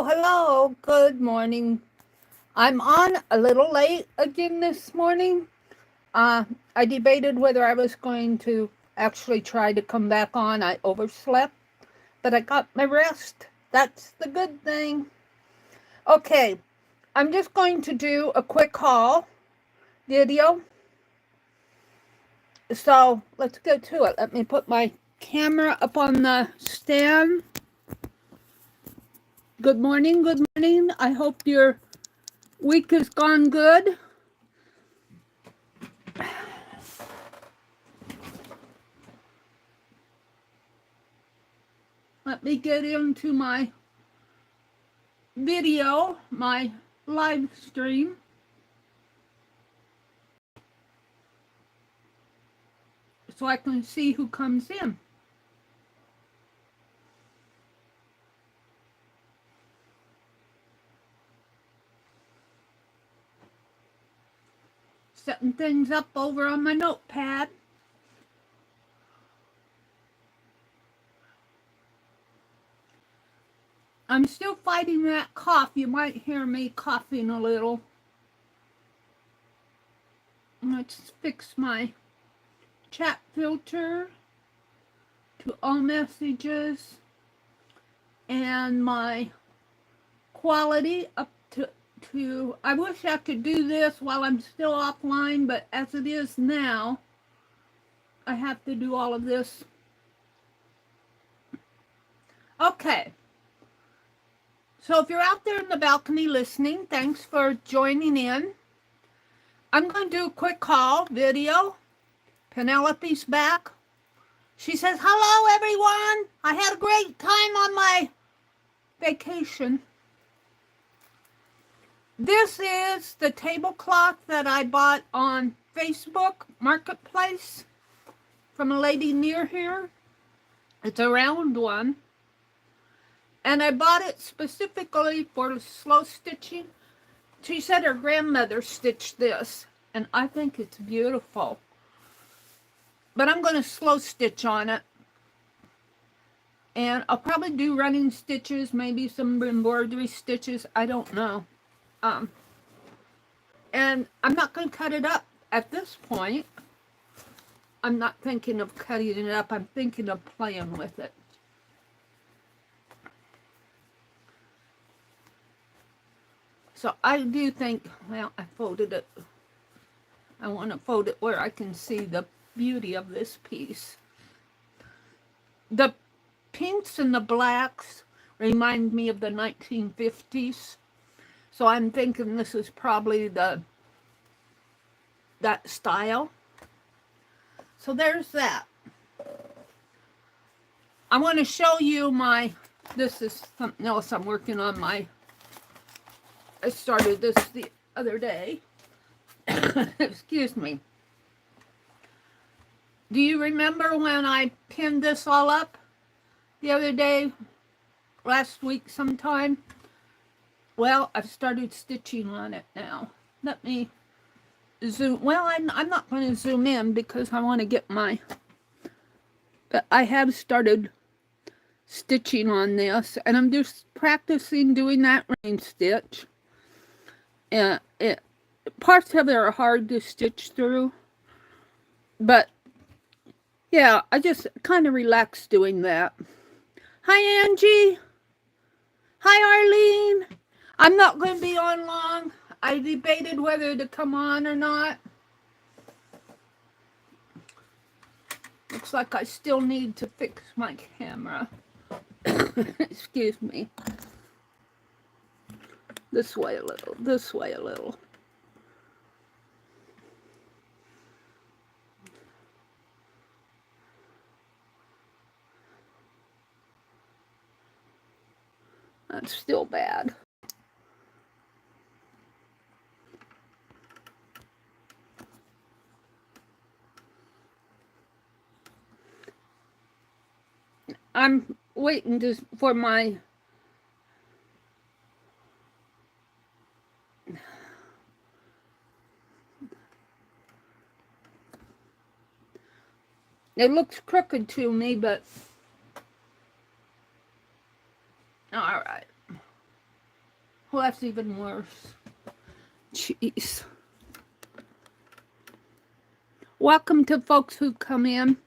Hello. Good morning. I'm on a little late again this morning. I debated whether I was going to actually try to come back on. I overslept, but I got my rest. That's the good thing. Okay, I'm just going to do a quick haul video. So let's go to it. Let me put my camera up on the stand. Good morning. Good morning. I hope your week has gone good. Let me get into my video, my live stream. So I can see who comes in. Setting things up over on my notepad. I'm still fighting that cough. You might hear me coughing a little. Let's fix my chat filter to all messages and my quality up to I wish I could do this while I'm still offline, but as it is now, I have to do all of this. Okay. So if you're out there in the balcony listening, thanks for joining in. I'm going to do a quick call video. Penelope's back. She says, hello, everyone. I had a great time on my vacation. This is the tablecloth that I bought on Facebook Marketplace from a lady near here. It's a round one. And I bought it specifically for slow stitching. She said her grandmother stitched this, and I think it's beautiful. But I'm going to slow stitch on it. And I'll probably do running stitches, maybe some embroidery stitches, I don't know. And I'm not going to cut it up at this point. I'm not thinking of cutting it up. I'm thinking of playing with it. So I do think, well, I folded it. I want to fold it where I can see the beauty of this piece. The pinks and the blacks remind me of the 1950s. So I'm thinking this is probably that style. So there's that. I want to show you this is something else I'm working on. I started this the other day. Excuse me. Do you remember when I pinned this all up the other day, last week sometime? Well, I've started stitching on it now. Let me zoom. Well, I'm not going to zoom in because I want to get but I have started stitching on this, and I'm just practicing doing that rain stitch. Parts of it are hard to stitch through, but yeah, I just kind of relax doing that. Hi, Angie. Hi, Arlene. I'm not going to be on long. I debated whether to come on or not. Looks like I still need to fix my camera. Excuse me. This way a little, this way a little. That's still bad. I'm waiting for my it looks crooked to me, but all right. Well, that's even worse. Jeez. Welcome to folks who come in.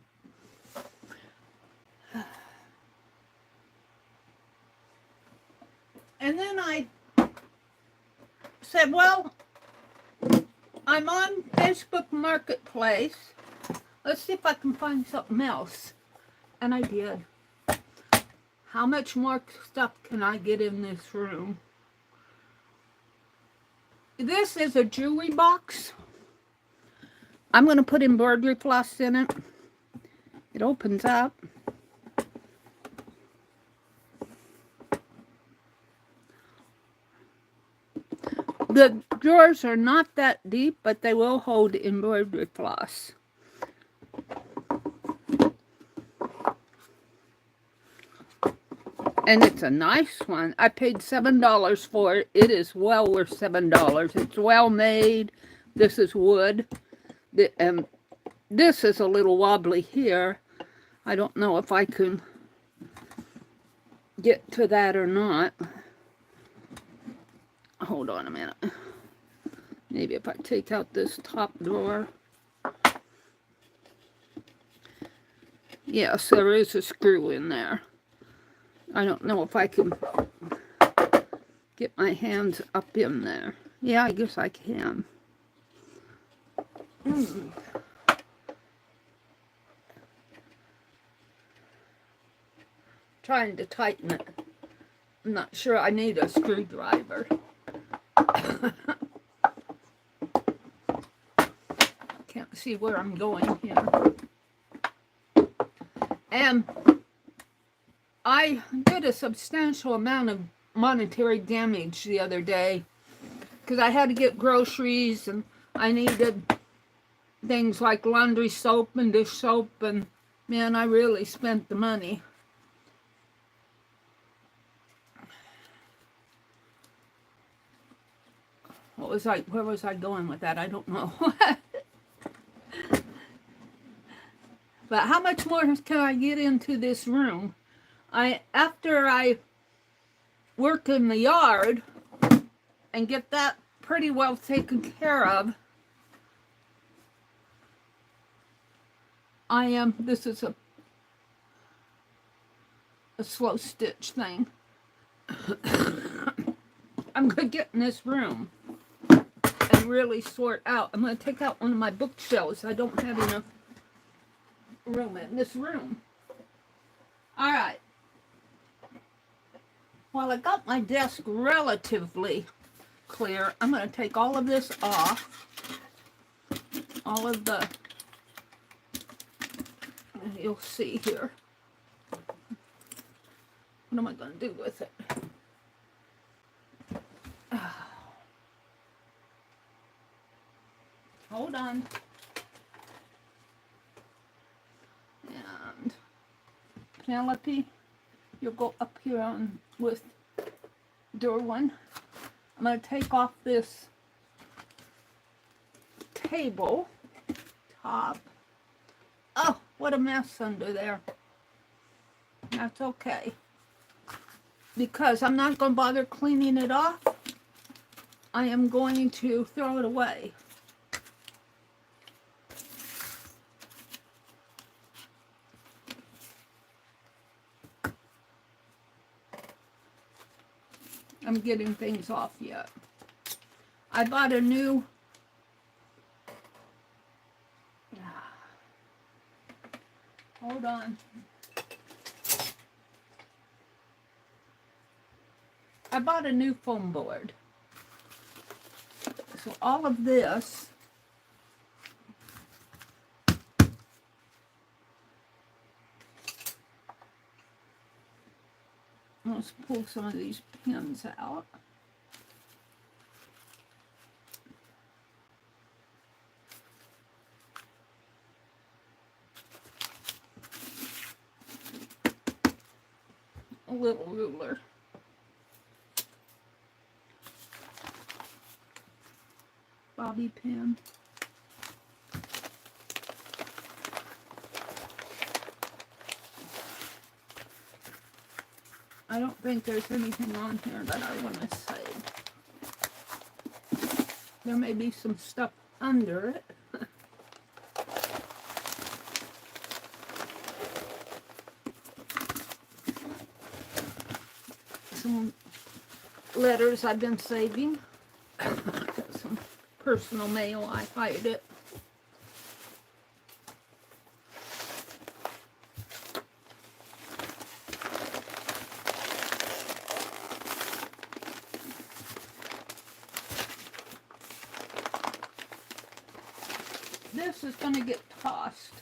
And then I said, well, I'm on Facebook Marketplace. Let's see if I can find something else. And I did. How much more stuff can I get in this room? This is a jewelry box. I'm going to put embroidery floss in it. It opens up. The drawers are not that deep, but they will hold embroidery floss. And it's a nice one. I paid $7 for it. It is well worth $7. It's well made. This is wood. This is a little wobbly here. I don't know if I can get to that or not. Hold on a minute. Maybe if I take out this top drawer. Yes, there is a screw in there. I don't know if I can get my hands up in there. Yeah, I guess I can. Trying to tighten it. I'm not sure I need a screwdriver. Can't see where I'm going here. And I did a substantial amount of monetary damage the other day because I had to get groceries and I needed things like laundry soap and dish soap, and man, I really spent the money. Where was I going with that? I don't know. But how much more can I get into this room? After I work in the yard and get that pretty well taken care of, this is a slow stitch thing. I'm going to get in this room and really sort out. I'm going to take out one of my bookshelves. I don't have enough room in this room. All right. Well, I got my desk relatively clear. I'm going to take all of this off. All of the, you'll see here. What am I going to do with it? Hold on. And Penelope, you'll go up here on with door one. I'm going to take off this table top. Oh, what a mess under there. That's okay. Because I'm not going to bother cleaning it off. I am going to throw it away. I'm getting things off yet. I bought a new hold on. I bought a new foam board. So all of this let's pull some of these pins out. A little ruler. Bobby pin. I don't think there's anything on here that I want to save. There may be some stuff under it. Some letters I've been saving. Some personal mail, I hide it. This is going to get tossed.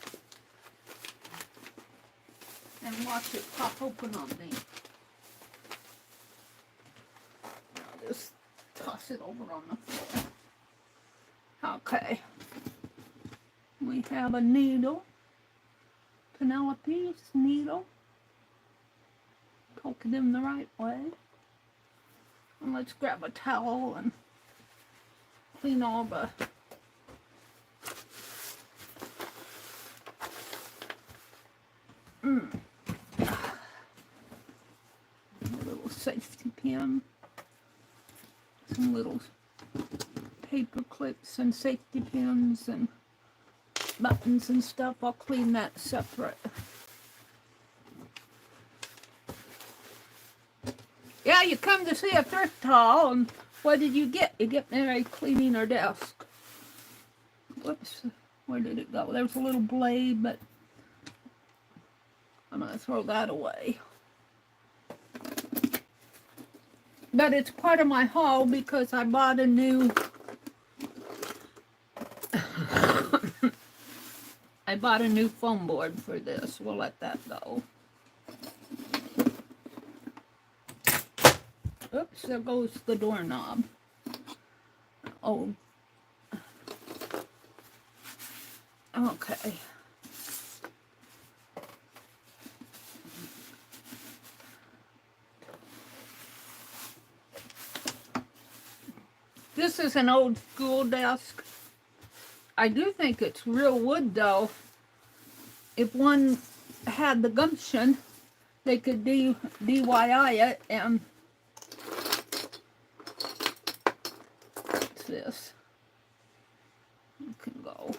And watch it pop open on me. I'll just toss it over on the floor. Okay. We have a needle. Penelope's needle. Poke it in the right way. And let's grab a towel and clean all the a little safety pin, some little paper clips and safety pins and buttons and stuff. I'll clean that separate. Yeah, you come to see a thrift haul, and what did you get? You get Meri cleaning her desk. Whoops, where did it go? There's a little blade, but I'm going to throw that away. But it's part of my haul because I bought a new I bought a new foam board for this. We'll let that go. Oops, there goes the doorknob. Oh. Okay. This is an old school desk. I do think it's real wood though. If one had the gumption, they could DIY it. And what's this? It can go.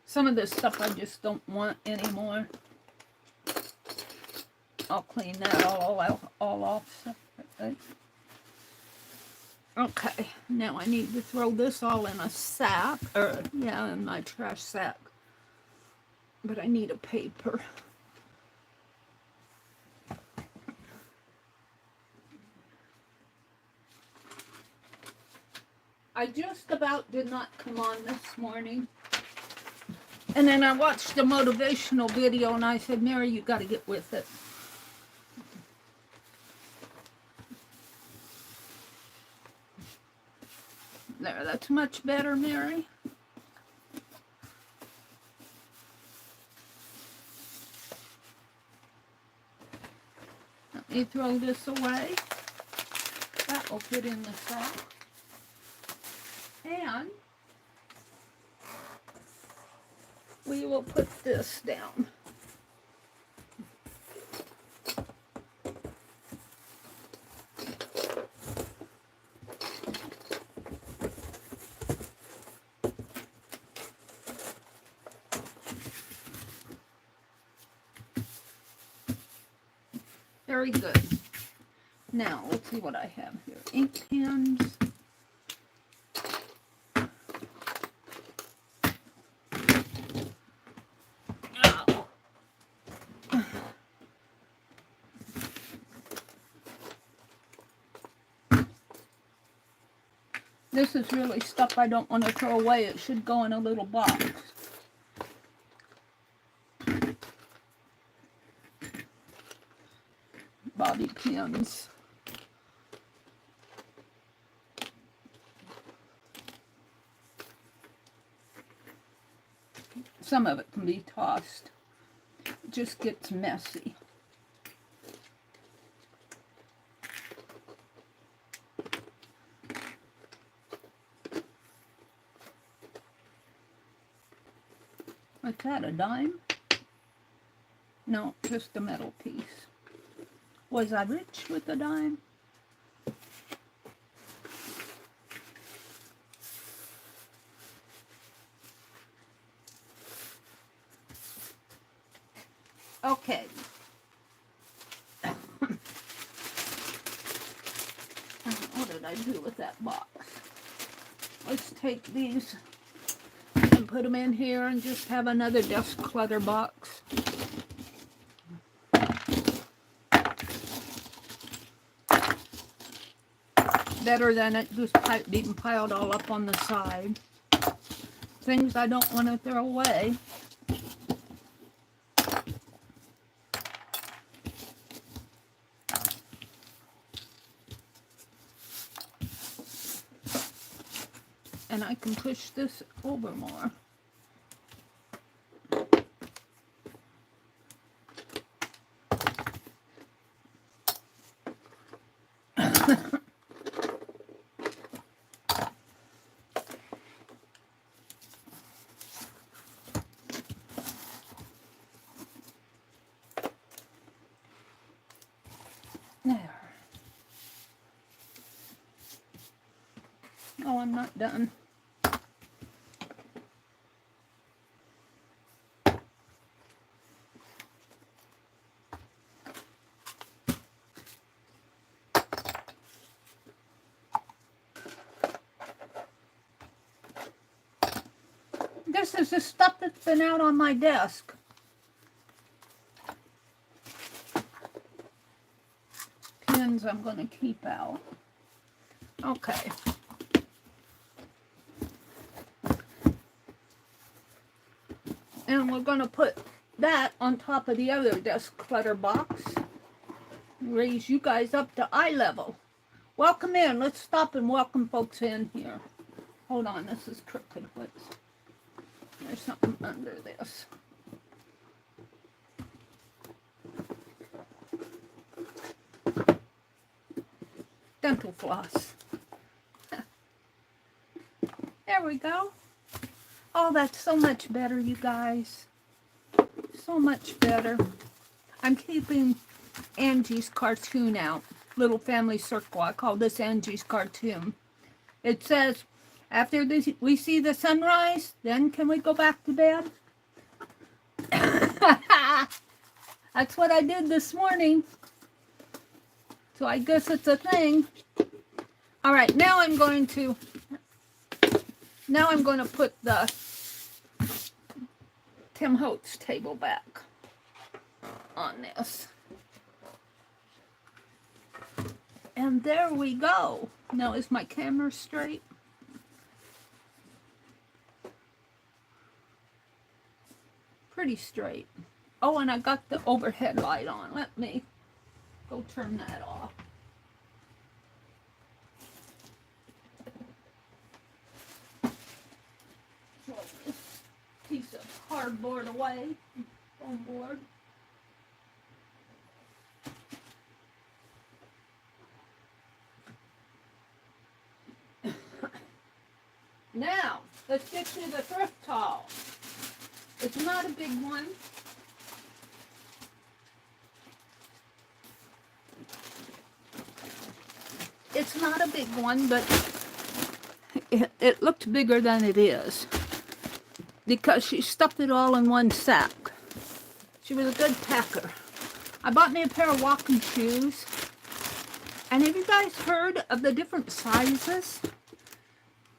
Some of this stuff I just don't want anymore. I'll clean that all off separately. Okay, now I need to throw this all in a sack, or yeah, in my trash sack. But I need a paper. I just about did not come on this morning. And then I watched a motivational video and I said, Meri, you got to get with it. There, that's much better, Meri. Let me throw this away. That will fit in the sack. And we will put this down. Very good. Now, let's see what I have here. Ink pens. Oh. This is really stuff I don't want to throw away. It should go in a little box. Bobby pins. Some of it can be tossed. It just gets messy. What's that, a dime? No, just a metal piece. Was I rich with the dime? Okay. What did I do with that box? Let's take these and put them in here and just have another desk clutter box. Better than it just being piled all up on the side. Things I don't want to throw away. And I can push this over more. There. Oh, I'm not done. This is the stuff that's been out on my desk. Pins I'm going to keep out. Okay. And we're going to put that on top of the other desk clutter box. Raise you guys up to eye level. Welcome in. Let's stop and welcome folks in here. Hold on, this is crooked. There's something under this. Dental floss. There we go. Oh, that's so much better, you guys. So much better. I'm keeping Angie's cartoon out. Little family circle. I call this Angie's cartoon. It says, after this, we see the sunrise, then can we go back to bed? That's what I did this morning. So I guess it's a thing. All right, now I'm going to put the Tim Holtz table back on this. And there we go. Now, is my camera straight? Pretty straight. Oh, and I got the overhead light on. Let me go turn that off. Throw this piece of cardboard away. Foam board. Now, let's get to the thrift haul. It's not a big one. It's not a big one, but it looked bigger than it is because she stuffed it all in one sack. She was a good packer. I bought me a pair of walking shoes. And have you guys heard of the different sizes?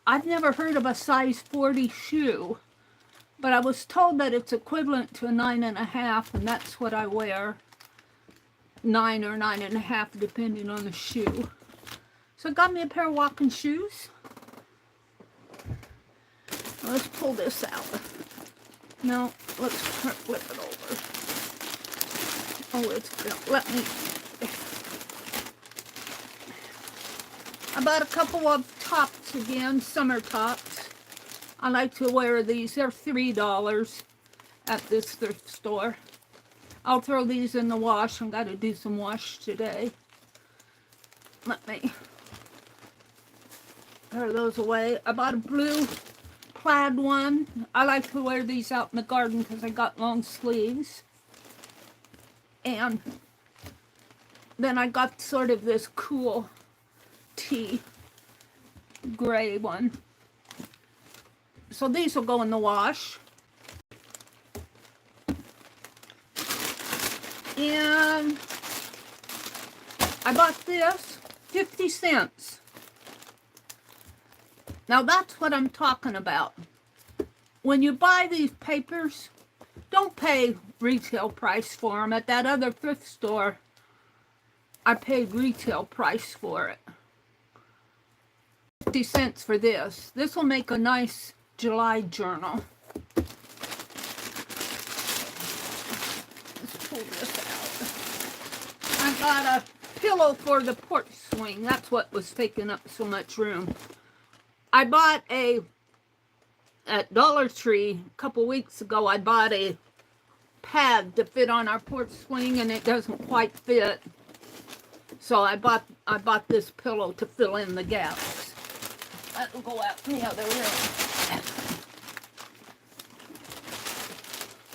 I've never heard of a size 40 shoe, but I was told that it's equivalent to a 9.5, and that's what I wear. 9 or 9.5, depending on the shoe. So I got me a pair of walking shoes. Let's pull this out. No, let's flip it over. Oh, it's gonna let me. I bought a couple of tops again, summer tops. I like to wear these. They're $3 at this thrift store. I'll throw these in the wash. I've got to do some wash today. Let me throw those away. I bought a blue plaid one. I like to wear these out in the garden because I got long sleeves. And then I got sort of this cool tea gray one. So these will go in the wash. And I bought this, 50 cents. Now that's what I'm talking about. When you buy these papers, don't pay retail price for them. At that other thrift store, I paid retail price for it. 50 cents for this. This will make a nice July journal. Let's pull this out. I got a pillow for the porch swing. That's what was taking up so much room. I bought at Dollar Tree a couple weeks ago, I bought a pad to fit on our porch swing, and it doesn't quite fit. So I bought this pillow to fill in the gaps. That'll go out in the other room.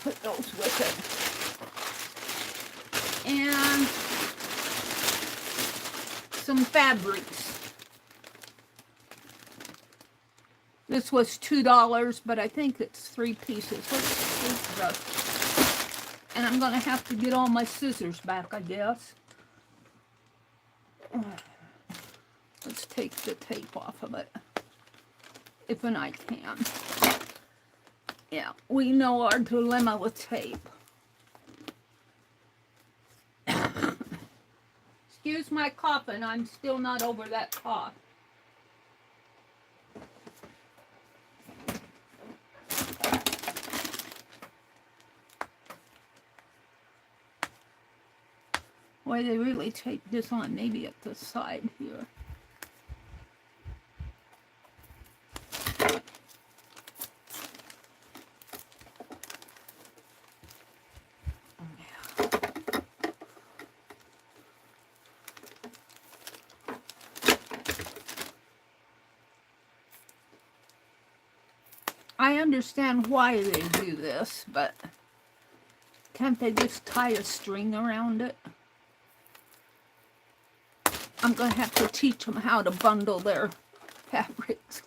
Put those with it. And some fabrics. This was $2, but I think it's 3 pieces. And I'm going to have to get all my scissors back, I guess. Let's take the tape off of it, if and I can. Yeah, we know our dilemma with tape. Excuse my coughing, I'm still not over that cough. Why they really taped this on, maybe at the side here. I understand why they do this, but can't they just tie a string around it? I'm going to have to teach them how to bundle their fabrics.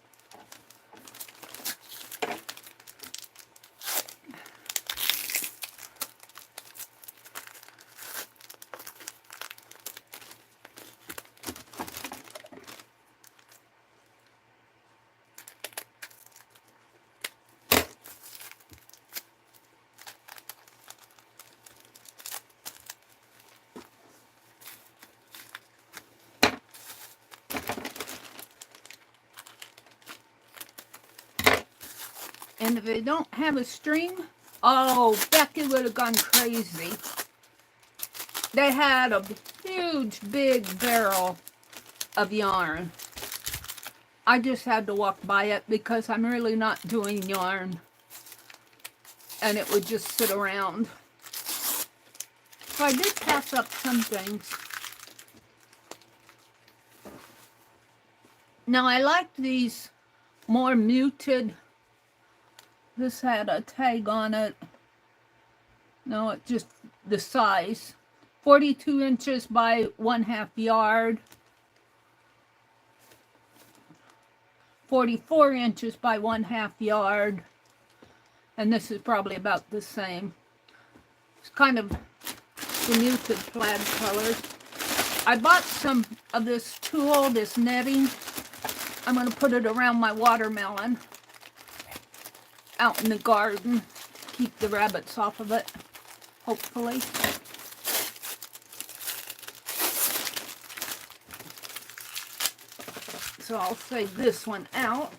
And if they don't have a string, oh, Becky would have gone crazy. They had a huge, big barrel of yarn. I just had to walk by it because I'm really not doing yarn. And it would just sit around. So I did pass up some things. Now I like these more muted. This had a tag on it. No, it's just the size. 42 inches by 1/2 yard. 44 inches by 1/2 yard. And this is probably about the same. It's kind of the muted plaid colors. I bought some of this tulle, this netting. I'm going to put it around my watermelon out in the garden. Keep the rabbits off of it, hopefully. So I'll save this one out.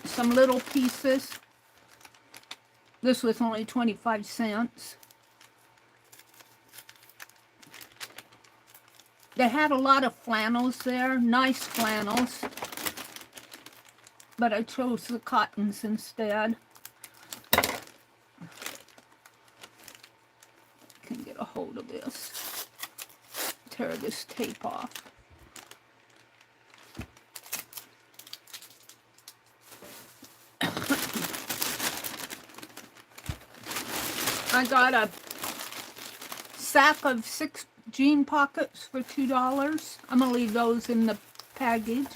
Some little pieces. This was only 25 cents. They had a lot of flannels there, nice flannels, but I chose the cottons instead. Can get a hold of this. Tear this tape off. I got a sack of 6 jean pockets for $2. I'm gonna leave those in the package.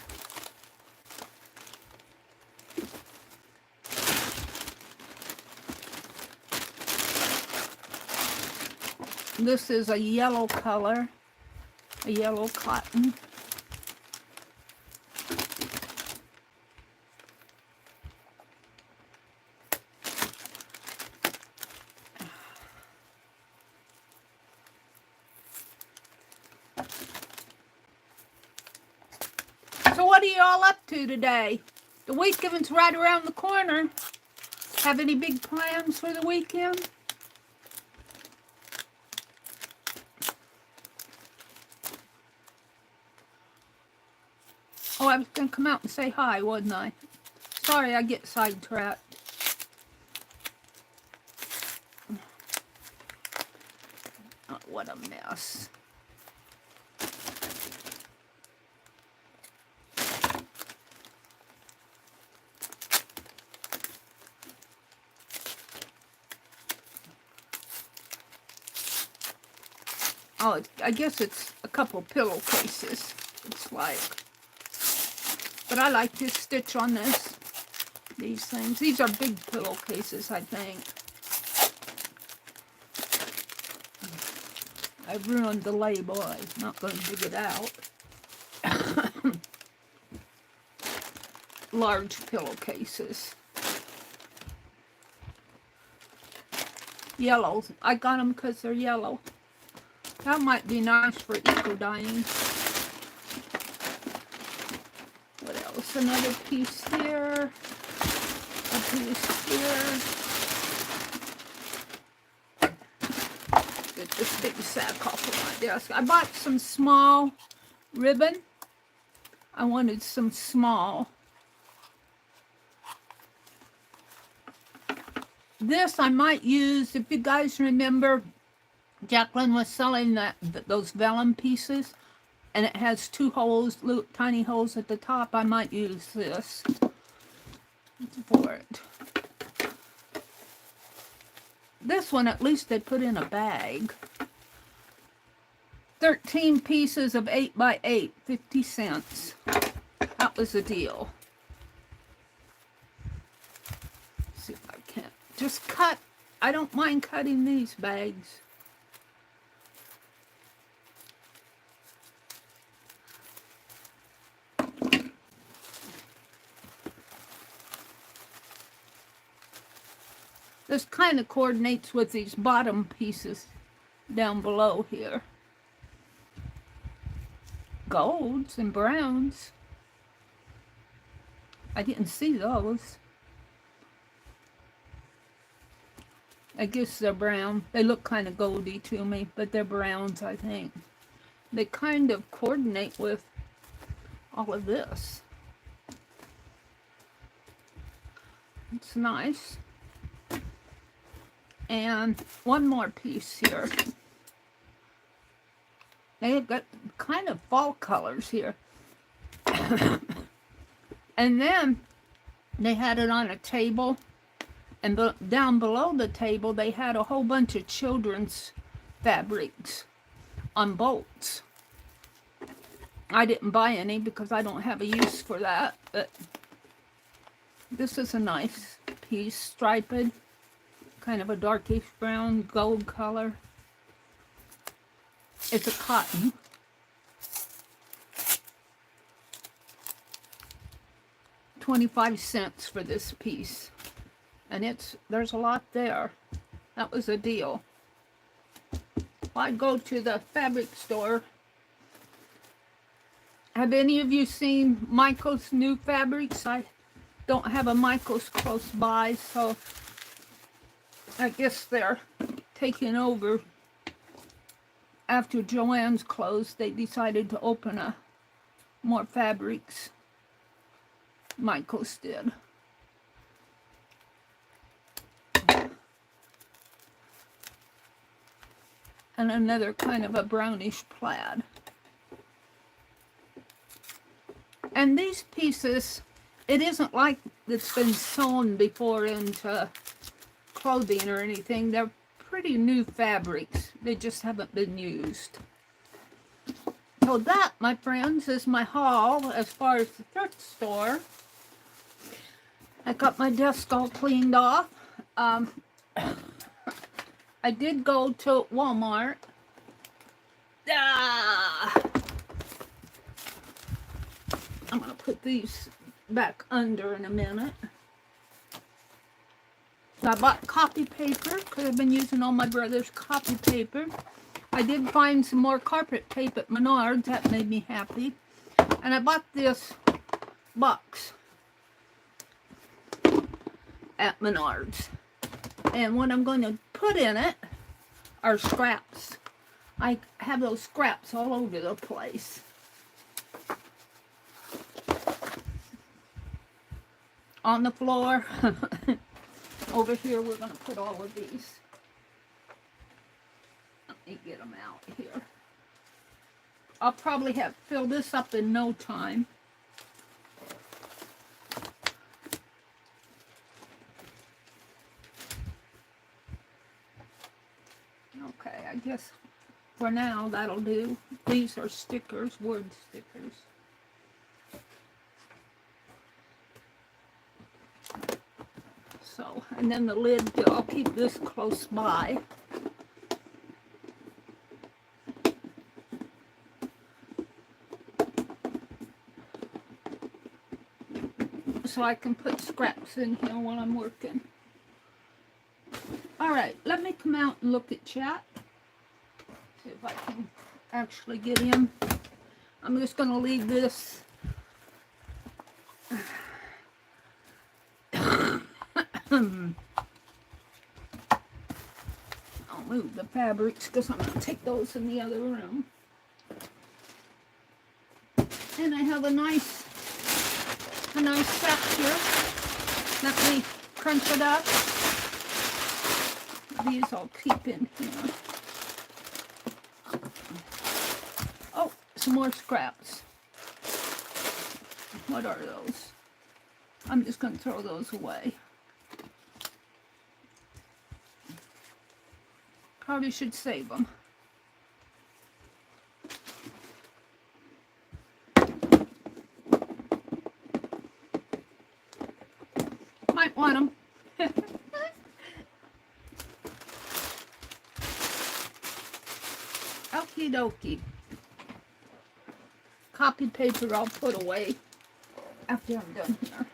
This is a yellow color, a yellow cotton. So what are you all up to today? The weekend's right around the corner. Have any big plans for the weekend? Oh, I was going to come out and say hi, wasn't I? Sorry, I get sidetracked. Oh, what a mess. Oh, I guess it's a couple pillowcases. It's like, but I like this stitch on this. These things. These are big pillowcases, I think. I ruined the label. I'm not going to dig it out. Large pillowcases. Yellow. I got them because they're yellow. That might be nice for eco-dyeing. What else? Another piece here. A piece here. Get this big sack off of my desk. I bought some small ribbon. I wanted some small. This I might use, if you guys remember, Jacqueline was selling those vellum pieces, and it has 2 holes, little tiny holes at the top. I might use this for it. This one, at least they put in a bag. 13 pieces of 8 by 8, 50 cents. That was a deal. Let's see if I can just cut. I don't mind cutting these bags. This kind of coordinates with these bottom pieces down below here. Golds and browns. I didn't see those. I guess they're brown. They look kind of goldy to me, but they're browns, I think. They kind of coordinate with all of this. It's nice. And one more piece here. They've got kind of fall colors here. And then they had it on a table. And down below the table, they had a whole bunch of children's fabrics on bolts. I didn't buy any because I don't have a use for that. But this is a nice piece, striped. Kind of a darkish brown gold color. It's a cotton. $0.25 for this piece. And there's a lot there. That was a deal. I'd go to the fabric store. Have any of you seen Michael's new fabrics? I don't have a Michael's close by, so I guess they're taking over. After Joann's closed, they decided to open more fabrics. Michael's did. And another kind of a brownish plaid. And these pieces, it isn't like it's been sewn before into clothing or anything. They're pretty new fabrics. They just haven't been used. So that, my friends, is my haul as far as the thrift store. I got my desk all cleaned off. I did go to Walmart. I'm going to put these back under in a minute. So I bought copy paper because I've been using all my brother's copy paper. I did find some more carpet tape at Menards. That made me happy. And I bought this box at Menards. And what I'm going to put in it are scraps. I have those scraps all over the place. On the floor. Over here, we're going to put all of these. Let me get them out here. I'll probably have fill this up in no time. Okay, I guess for now that'll do. These are stickers, word stickers. So, and then the lid, I'll keep this close by. So I can put scraps in here while I'm working. Alright, let me come out and look at chat. See if I can actually get in. I'm just going to leave this. I'll move the fabrics because I'm going to take those in the other room. And I have a nice sack here. Let me crunch it up. These I'll keep in here. Oh, some more scraps. What are those? I'm just going to throw those away. Probably should save them. Might want them. Okie dokie. Copy paper I'll put away after I'm done here.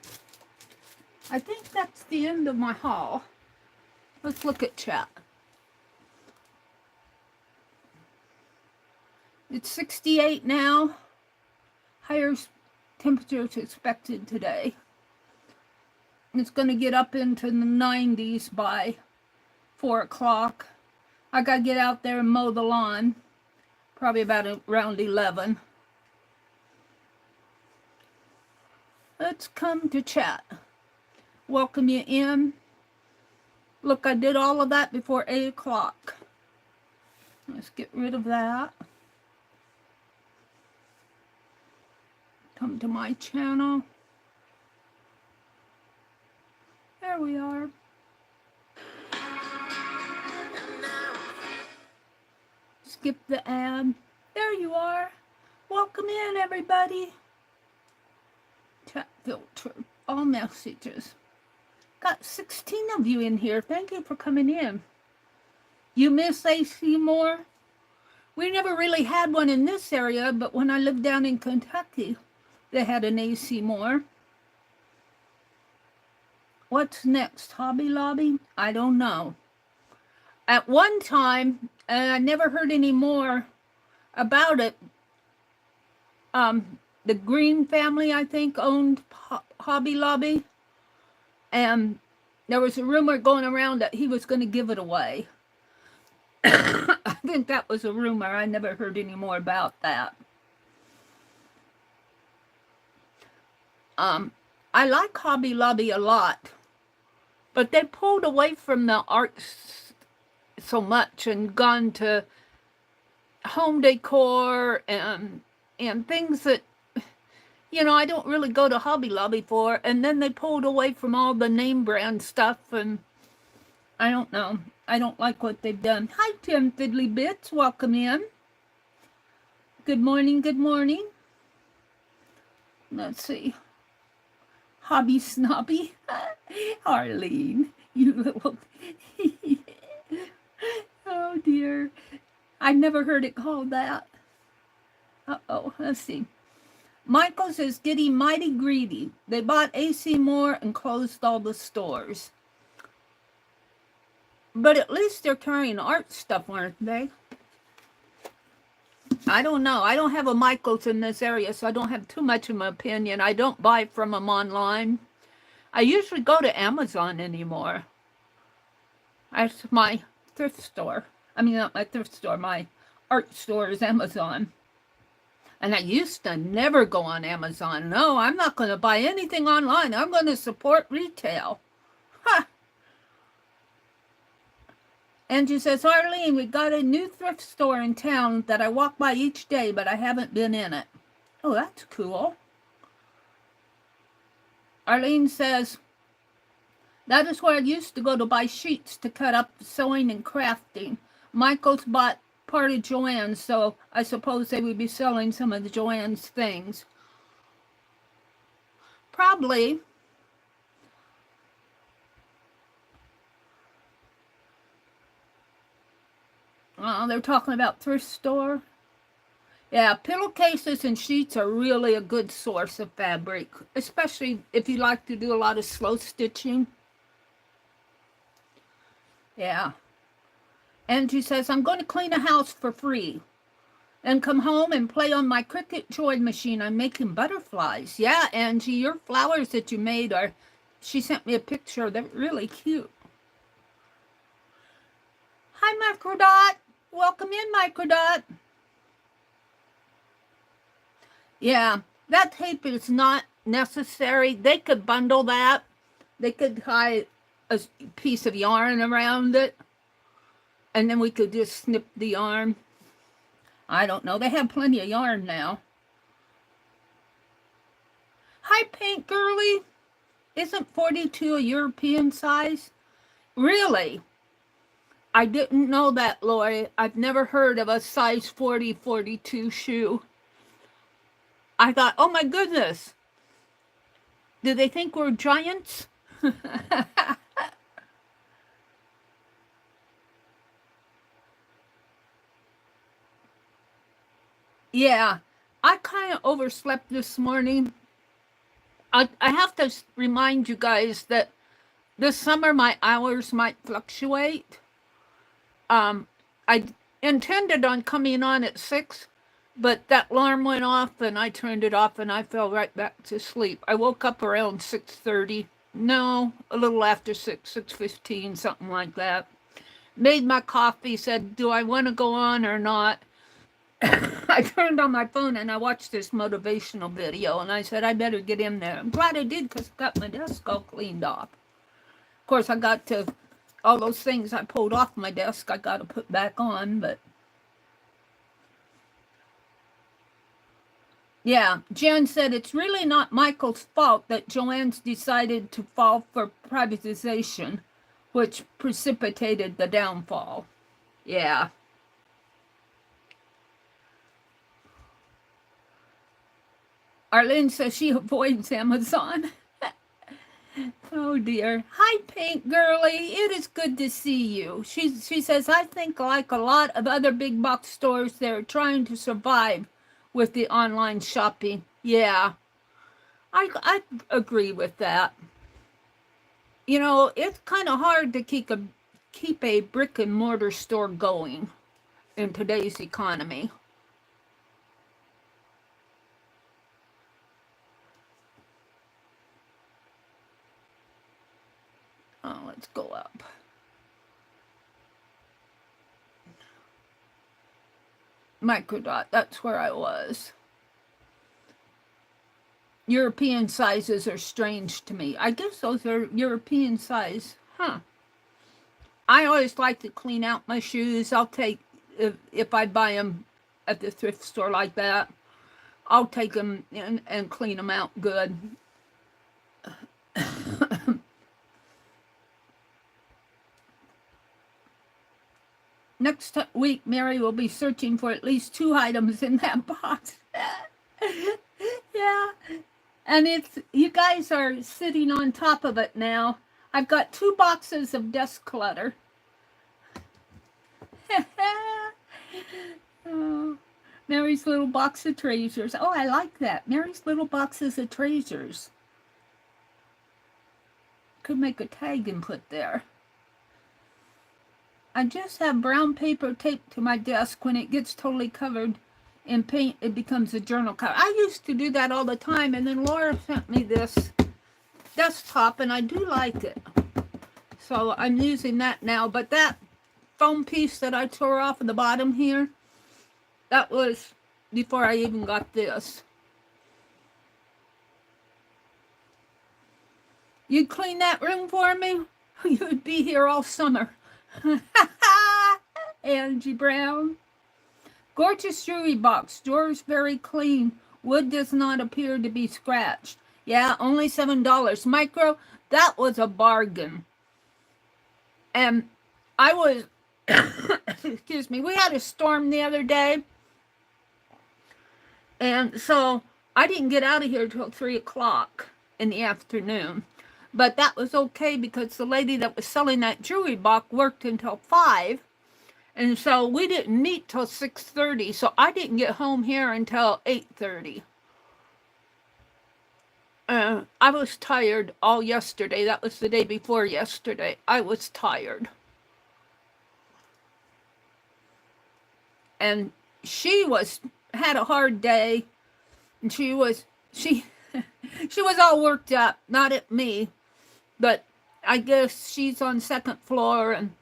I think that's the end of my haul. Let's look at chat. It's 68 now. Higher temperatures expected today. It's going to get up into the 90s by 4 o'clock. I got to get out there and mow the lawn. Probably about around 11. Let's come to chat. Welcome you in. Look, I did all of that before 8 o'clock. Let's get rid of that. Come to my channel. There we are. Skip the ad. There you are. Welcome in, everybody. Chat filter. All messages. Got 16 of you in here. Thank you for coming in. You miss AC more? We never really had one in this area, but when I lived down in Kentucky, they had an AC more. What's next? Hobby Lobby? I don't know. At one time, and I never heard any more about it, the Green family, I think, owned Hobby Lobby. And there was a rumor going around that he was going to give it away. I think that was a rumor. I never heard any more about that. I like Hobby Lobby a lot, but they pulled away from the arts so much and gone to home decor and things that, you know, I don't really go to Hobby Lobby for. And then they pulled away from all the name brand stuff, and I don't know. I don't like what they've done. Hi, Tim Fiddly Bits. Welcome in. Good morning. Good morning. Let's see. Hobby Snobby. Arlene, you little... Oh, dear. I never heard it called that. Uh-oh. Let's see. Michael's is getting mighty greedy. They bought AC Moore and closed all the stores. But at least they're carrying art stuff, aren't they? I don't know. I don't have a Michael's in this area, so I don't have too much of an opinion. I don't buy from them online. I usually go to Amazon anymore. That's my thrift store. I mean, not my thrift store. My art store is Amazon. And I used to never go on Amazon. No, I'm not going to buy anything online. I'm going to support retail. Ha! Angie says, Arlene, we got a new thrift store in town that I walk by each day, but I haven't been in it. Oh, that's cool. Arlene says, that is where I used to go to buy sheets to cut up sewing and crafting. Michael's bought part of Joann's, so I suppose they would be selling some of the Joann's things. Probably. They're talking about thrift store. Yeah, pillowcases and sheets are really a good source of fabric, especially if you like to do a lot of slow stitching. Yeah. Angie says, I'm going to clean a house for free and come home and play on my Cricut Joy machine. I'm making butterflies. Yeah, Angie, your flowers that you made are, she sent me a picture. They're really cute. Hi, Microdot. Welcome in, Microdot. Yeah, that tape is not necessary. They could bundle that. They could tie a piece of yarn around it, and then we could just snip the yarn. I don't know. They have plenty of yarn now. Hi, Paint Girly. Isn't 42 a European size? Really? I didn't know that, Lori. I've never heard of a size 40, 42 shoe. I thought, oh my goodness. Do they think we're giants? Yeah, I kind of overslept this morning. I have to remind you guys that this summer my hours might fluctuate. I intended on coming on at 6, but that alarm went off and I turned it off and I fell right back to sleep. I woke up around 6:30. No, a little after 6, 6:15, something like that. Made my coffee, said, do I want to go on or not? I turned on my phone and I watched this motivational video and I said, I better get in there. I'm glad I did because I got my desk all cleaned off. Of course, I got to all those things I pulled off my desk, I got to put back on, but yeah, Jen said it's really not Michael's fault that Joann's decided to fall for privatization, which precipitated the downfall. Yeah. Arlene says she avoids Amazon. Oh dear. Hi, Paint Girly. It is good to see you. She says, I think like a lot of other big box stores, they're trying to survive with the online shopping. Yeah, I agree with that. You know, it's kind of hard to keep a brick and mortar store going in today's economy. Let's go up. Microdot, that's where I was. European sizes are strange to me. I guess those are European size. Huh. I always like to clean out my shoes. I'll take, if I buy them at the thrift store like that, I'll take them and clean them out good. next week, Meri will be searching for at least 2 items in that box. Yeah. And it's, you guys are sitting on top of it now. I've got 2 boxes of desk clutter. Oh, Meri's little box of treasures. Oh, I like that. Meri's little boxes of treasures. Could make a tag and put there. I just have brown paper taped to my desk. When it gets totally covered in paint, it becomes a journal cover. I used to do that all the time, and then Laura sent me this desktop, and I do like it. So I'm using that now. But that foam piece that I tore off of the bottom here, that was before I even got this. You'd clean that room for me? You'd be here all summer. Angie Brown. Gorgeous jewelry box. Drawers very clean. Wood does not appear to be scratched. Yeah, only $7. Micro, that was a bargain. And I was, excuse me, we had a storm the other day. And so I didn't get out of here till 3 o'clock in the afternoon. But that was okay because the lady that was selling that jewelry box worked until 5. And so we didn't meet till 6:30. So I didn't get home here until 8:30. I was tired all yesterday. That was the day before yesterday. I was tired. And she had a hard day. And she was all worked up, not at me. But I guess she's on 2nd floor and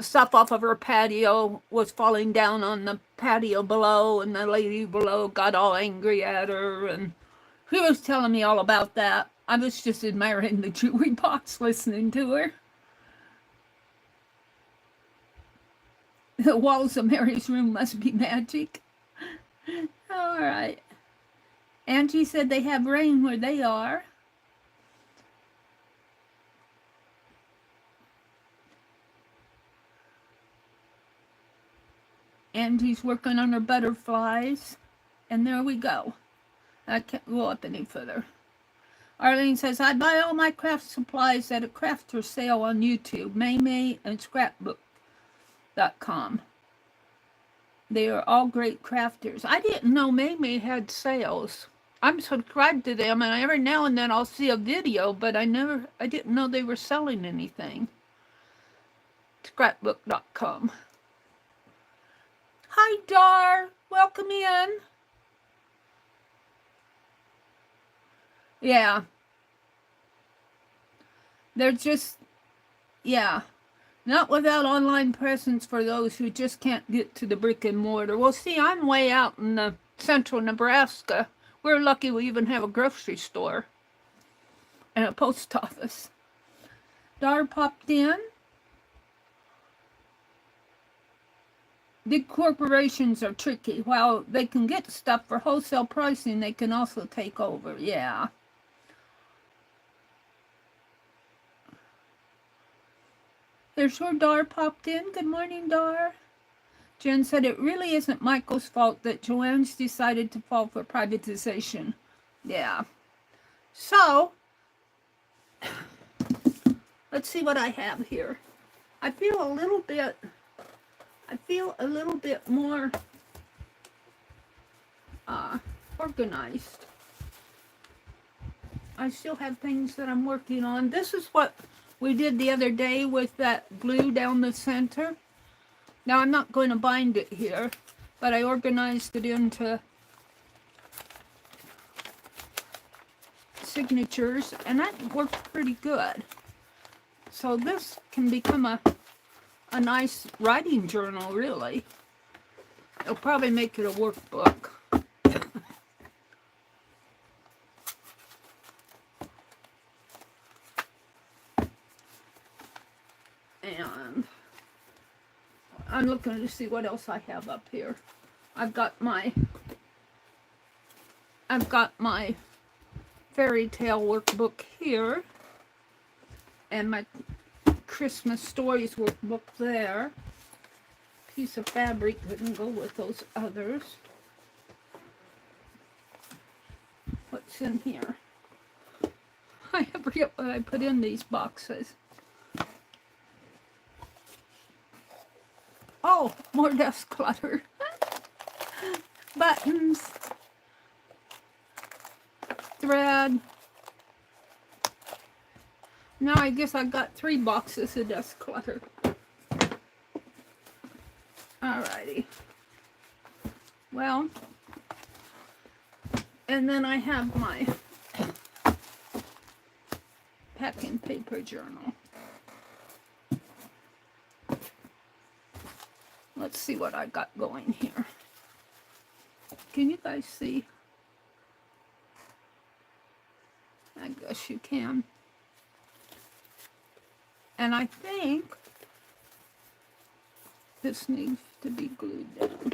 stuff off of her patio was falling down on the patio below, and the lady below got all angry at her, and she was telling me all about that. I was just admiring the jewelry box listening to her. The walls of Meri's room must be magic. All right. Angie said they have rain where they are. Angie's working on her butterflies. And there we go. I can't go up any further. Arlene says, I buy all my craft supplies at a crafter sale on YouTube, May and scrapbook.com. They are all great crafters. I didn't know May had sales. I'm subscribed to them, and every now and then I'll see a video, but I didn't know they were selling anything. Scrapbook.com. Hi, Dar. Welcome in. Yeah. They're just, yeah. Not without online presence for those who just can't get to the brick and mortar. Well, see, I'm way out in central Nebraska. We're lucky we even have a grocery store and a post office. Dar popped in. Big corporations are tricky. While they can get stuff for wholesale pricing, they can also take over. Yeah. There's your Dar popped in. Good morning, Dar. Jen said it really isn't Michael's fault that Joanne's decided to fall for privatization. Yeah. So, let's see what I have here. I feel a little bit more organized. I still have things that I'm working on. This is what we did the other day with that glue down the center. Now, I'm not going to bind it here, but I organized it into signatures, and that worked pretty good. So this can become a nice writing journal, really. It'll probably make it a workbook. And I'm looking to see what else I have up here. I've got my fairy tale workbook here, and my Christmas stories workbook there. piece of fabric couldn't go with those others. What's in here? I forget what I put in these boxes. Oh, more desk clutter. Buttons. Thread. Now I guess I've got 3 boxes of desk clutter. Alrighty. Well, and then I have my packing paper journal. Let's see what I got going here. Can you guys see? I guess you can. And I think this needs to be glued down.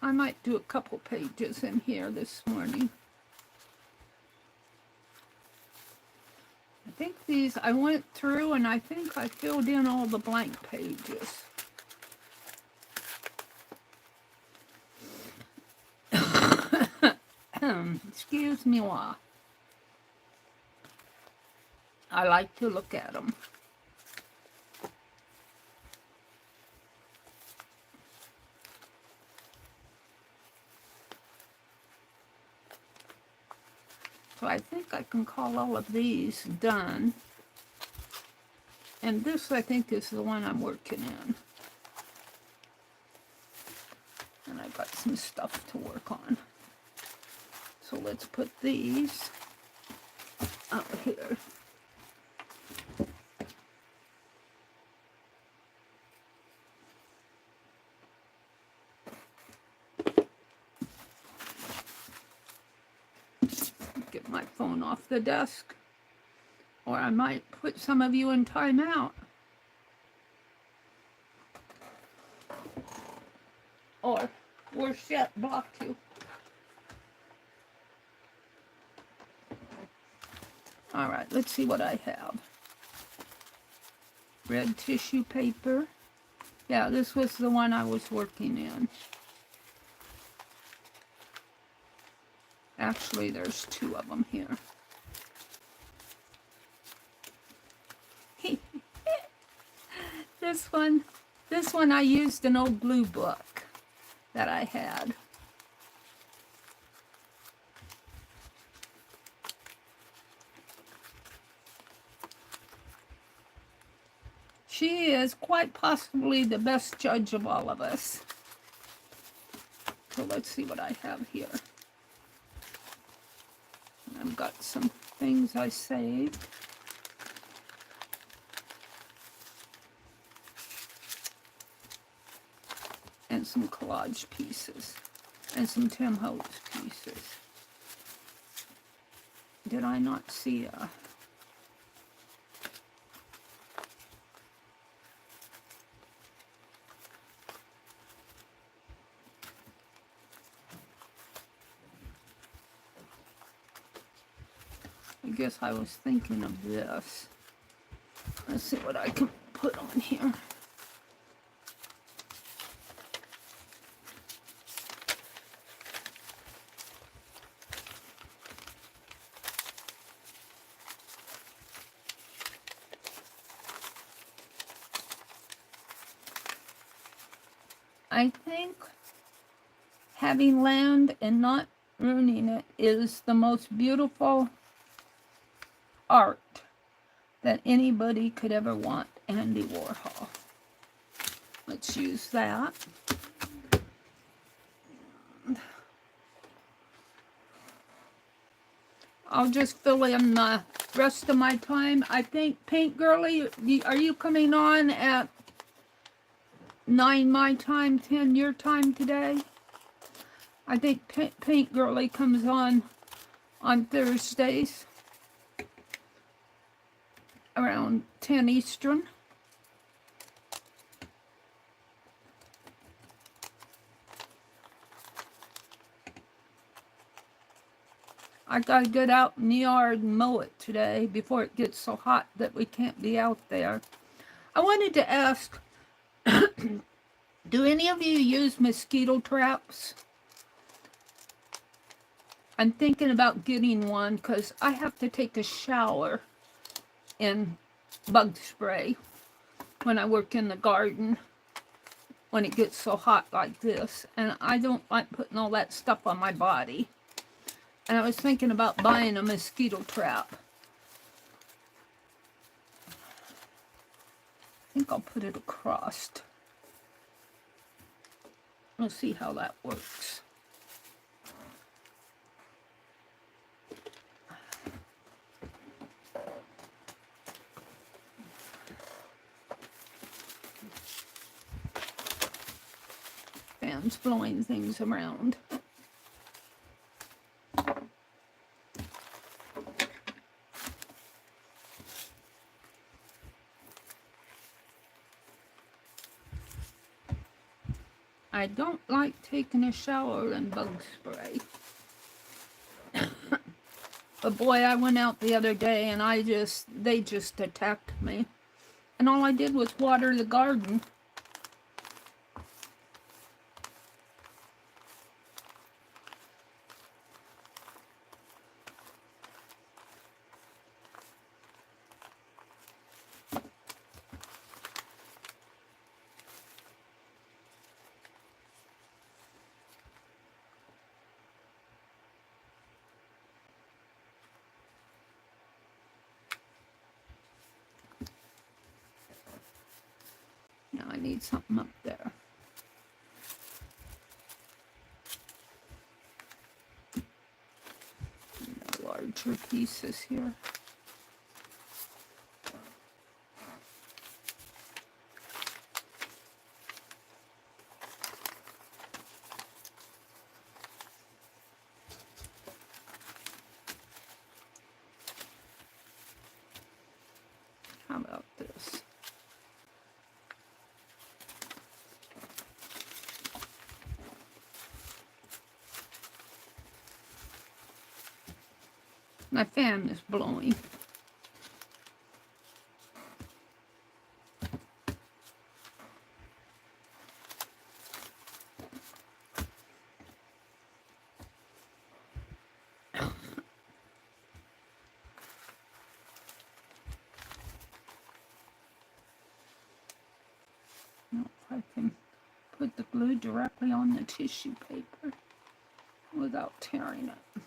I might do a couple pages in here this morning. I think these, I went through and I think I filled in all the blank pages. Excuse me while I like to look at them. So I think I can call all of these done. And this, I think, is the one I'm working in. And I've got some stuff to work on. So let's put these up here. Get my phone off the desk. Or I might put some of you in timeout. Or worse yet, block you. All right, let's see what I have. Red tissue paper. Yeah, this was the one I was working in. Actually, there's 2 of them here. This one I used an old blue book that I had. She is quite possibly the best judge of all of us. So let's see what I have here. I've got some things I saved. And some collage pieces. And some Tim Holtz pieces. Did I not see a... I guess I was thinking of this. Let's see what I can put on here. I think having land and not ruining it is the most beautiful art that anybody could ever want. Andy Warhol. Let's use that. I'll just fill in the rest of my time. I think Paint Girly, are you coming on at 9 my time, 10 your time today? I think Paint Girly comes on Thursdays around 10 Eastern. I gotta get out in the yard and mow it today before it gets so hot that we can't be out there. I wanted to ask, do any of you use mosquito traps? I'm thinking about getting one because I have to take a shower in bug spray when I work in the garden when it gets so hot like this. And I don't like putting all that stuff on my body. And I was thinking about buying a mosquito trap. I think I'll put it across. We'll see how that works. Fan's blowing things around. I don't like taking a shower in bug spray. But boy, I went out the other day and they just attacked me. And all I did was water the garden. Now I need something up there. Larger pieces here. How about this? My fan is blowing. If I can put the glue directly on the tissue paper without tearing it.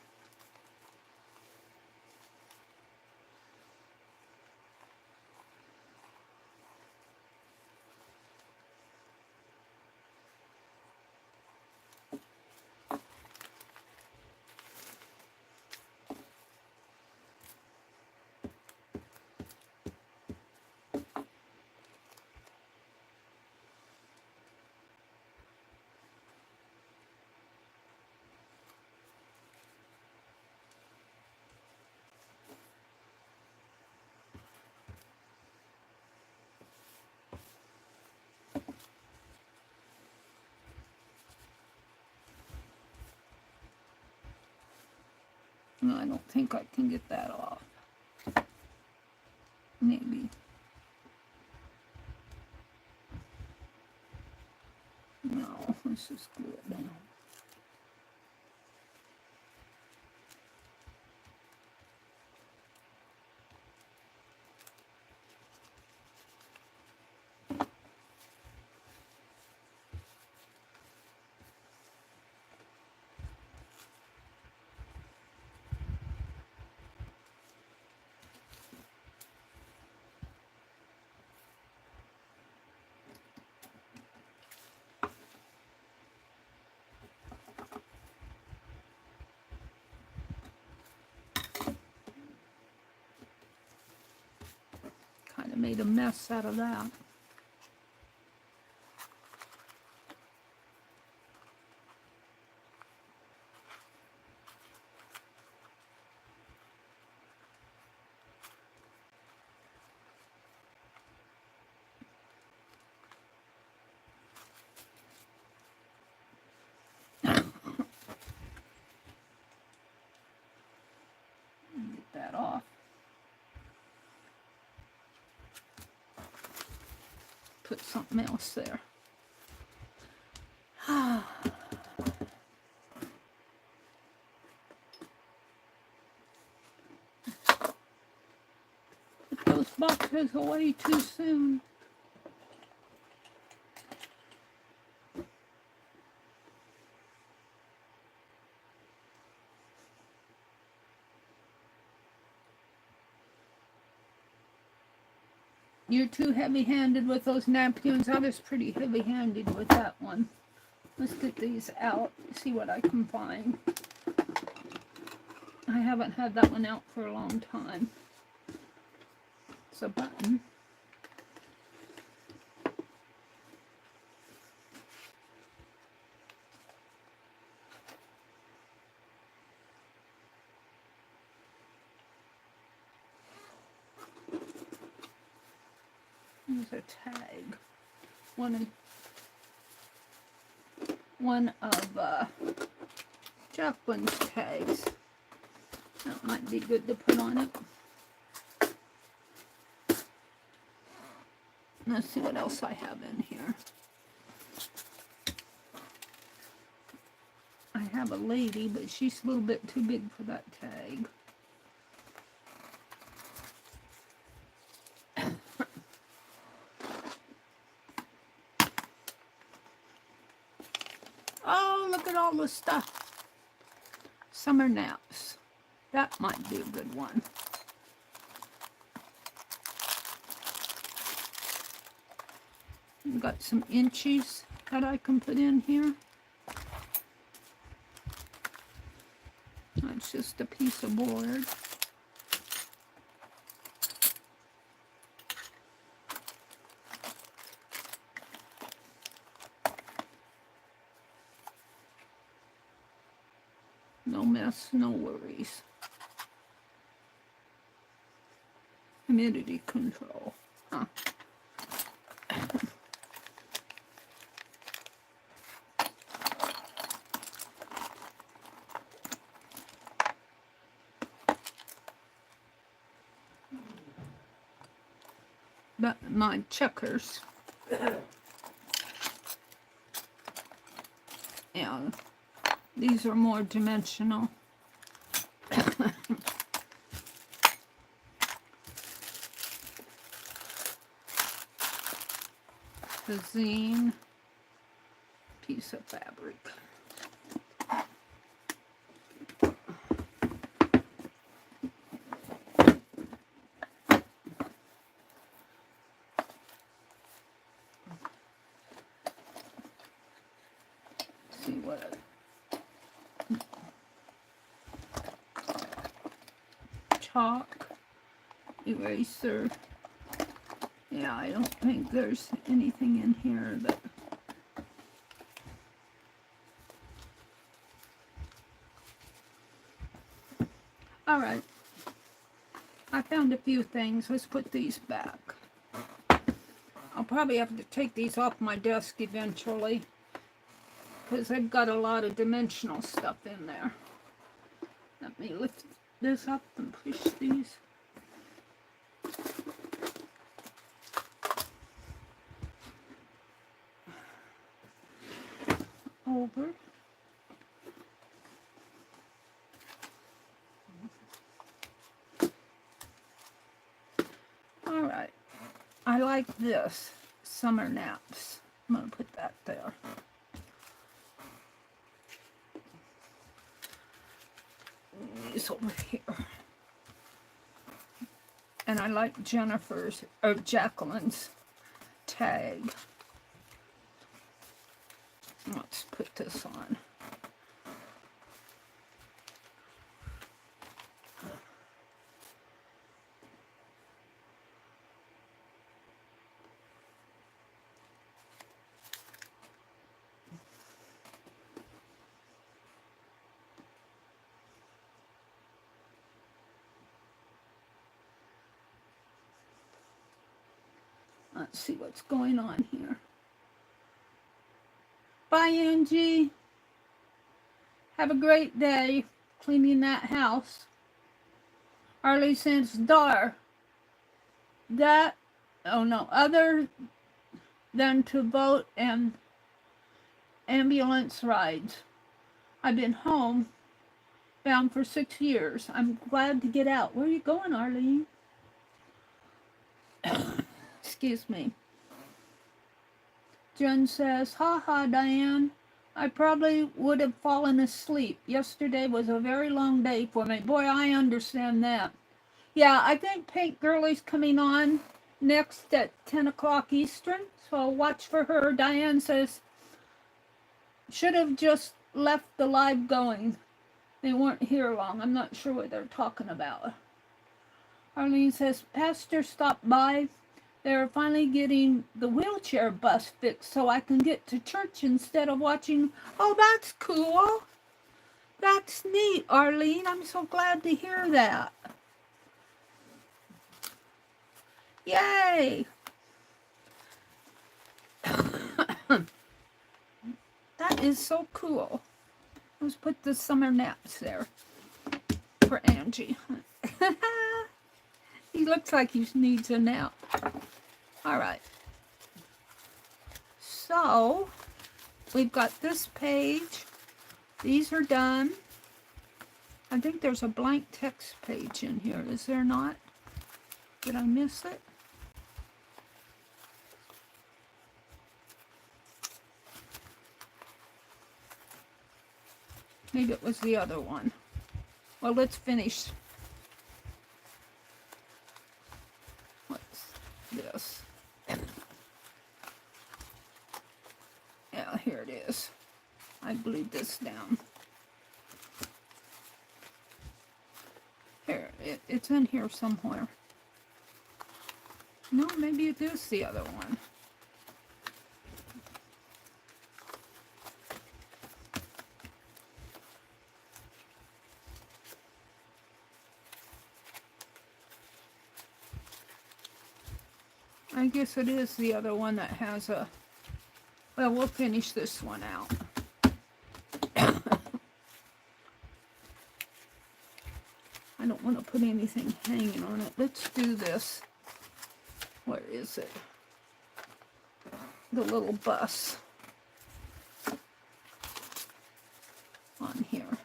No, I don't think I can get that off. Maybe. No, let's just glue it down. Kind of made a mess out of that. put something else there. Put those boxes away too soon. You're too heavy-handed with those napkins. I was pretty heavy-handed with that one. Let's get these out, see what I can find. I haven't had that one out for a long time. It's a button. There's a tag. One of Jacqueline's tags. That might be good to put on it. Let's see what else I have in here. I have a lady, but she's a little bit too big for that tag. Oh, look at all the stuff. Summer naps. That might be a good one. I've got some inchies that I can put in here. That's just a piece of board. No mess, no worries. Humidity control. Huh. But my checkers. Yeah, these are more dimensional. The zine, piece of fabric. See what chalk, eraser. Yeah, I don't think there's anything in here that all right. I found a few things. Let's put these back. I'll probably have to take these off my desk eventually because they've got a lot of dimensional stuff in there. Let me lift this up and push these over. All right. I like this. Summer naps. I'm going to put that there. These over here. And I like Jennifer's, or Jacqueline's tag. Let's put this on. Let's see what's going on here. Bye, Angie. Have a great day cleaning that house. Arlie says, Dar. That, oh no, other than to vote and ambulance rides. I've been home bound for 6 years. I'm glad to get out. Where are you going, Arlene? Excuse me. Jen says, ha ha, Diane. I probably would have fallen asleep. Yesterday was a very long day for me. Boy, I understand that. Yeah, I think Paint Girlie's coming on next at 10 o'clock Eastern, so I'll watch for her. Diane says, should have just left the live going. They weren't here long. I'm not sure what they're talking about. Arlene says, Pastor stopped by. They're finally getting the wheelchair bus fixed so I can get to church instead of watching. Oh, that's cool. That's neat, Arlene. I'm so glad to hear that. Yay. That is so cool. Let's put the summer naps there for Angie. He looks like he needs a nap. All right. So, we've got this page. These are done. I think there's a blank text page in here. Is there not? Did I miss it? Maybe it was the other one. Well, let's finish. What's this? Yeah, here it is. I glued this down. Here, it's in here somewhere. No, maybe it is the other one. I guess it is the other one that has a... Well, we'll finish this one out. I don't want to put anything hanging on it. Let's do this. Where is it? The little bus. On here.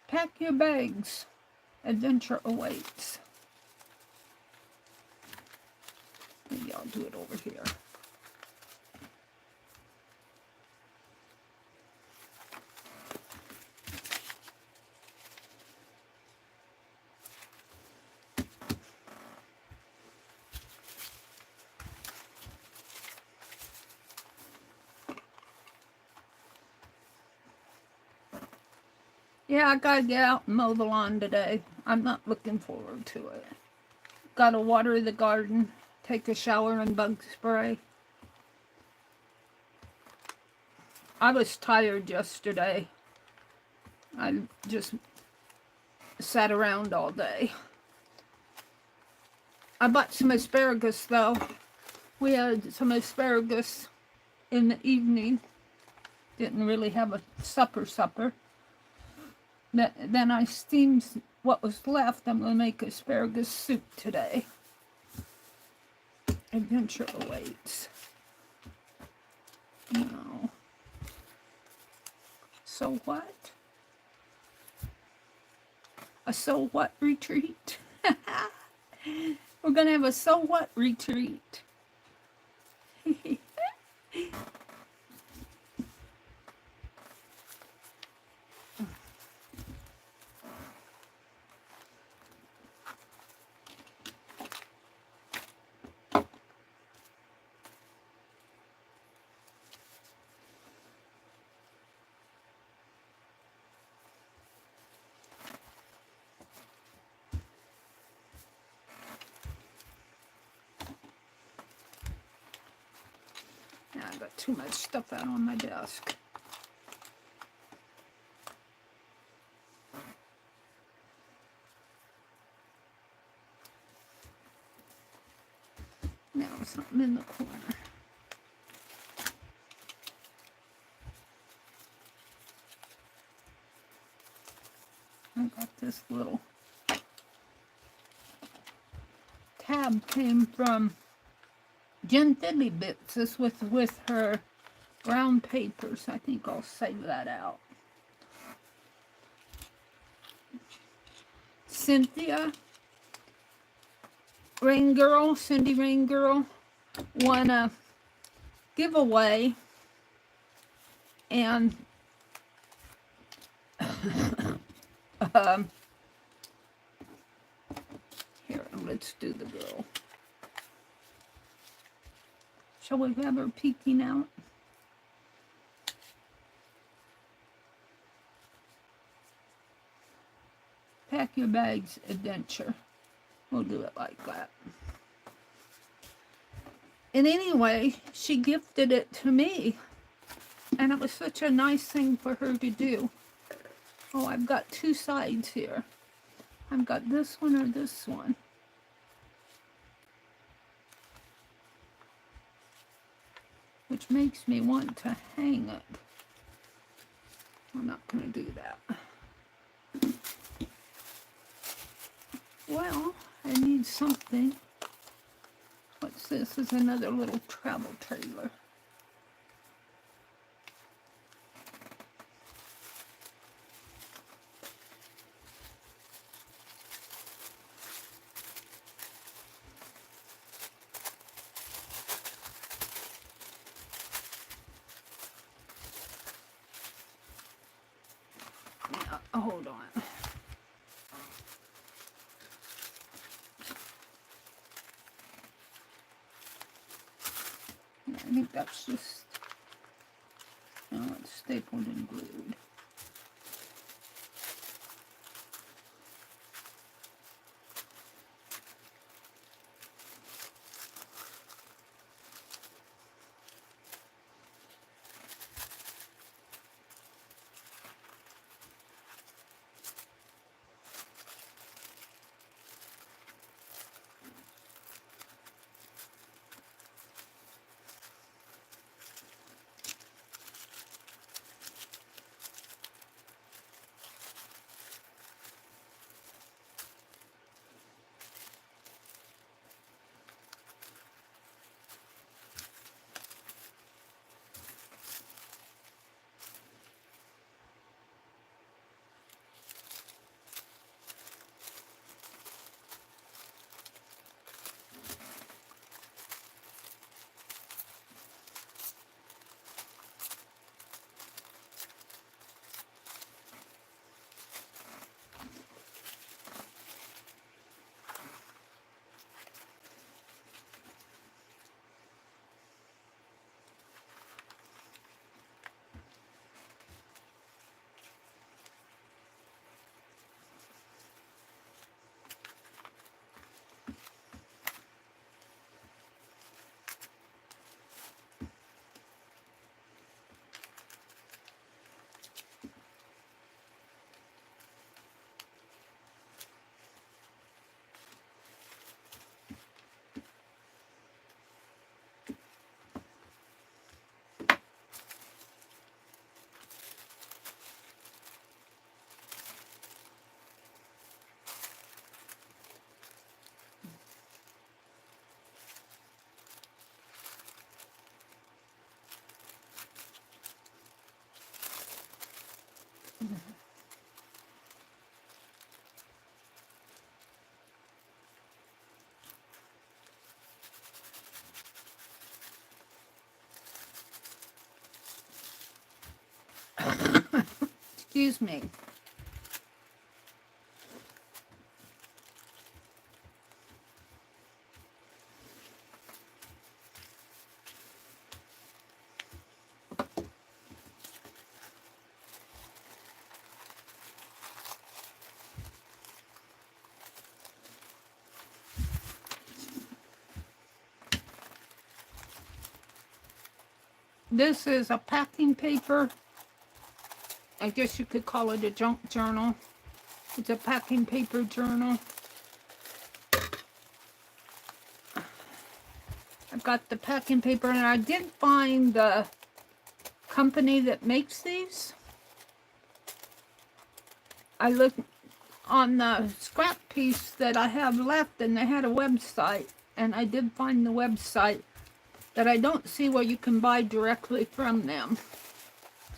Pack your bags. Adventure awaits. Maybe I'll do it over here. Yeah, I gotta get out and mow the lawn today. I'm not looking forward to it. Gotta water the garden, take a shower and bug spray. I was tired yesterday. I just sat around all day. I bought some asparagus though. We had some asparagus in the evening. Didn't really have a supper. Then I steamed what was left. I'm going to make asparagus soup today. Adventure awaits. No. So what? A so what retreat? We're going to have a so what retreat. I got too much stuff out on my desk. Now something in the corner. I got this little tab came from Jen Fiddly Bits is with her brown papers. I think I'll save that out. Cynthia Rain Girl, Cindy Rain Girl, won a giveaway, and here, let's do the girl. Shall we have her peeking out? Pack Your Bags Adventure. We'll do it like that. And anyway, she gifted it to me. And it was such a nice thing for her to do. Oh, I've got two sides here. I've got this one or this one. Which makes me want to hang it. I'm not going to do that. Well, I need something. What's this? This is another little travel trailer. Hold on. I think that's just, no, it's stapled and glued. Excuse me. This is a packing paper. I guess you could call it a junk journal. It's a packing paper journal. I've got the packing paper, and I did find the company that makes these. I looked on the scrap piece that I have left, and they had a website, and I did find the website. that I don't see where you can buy directly from them.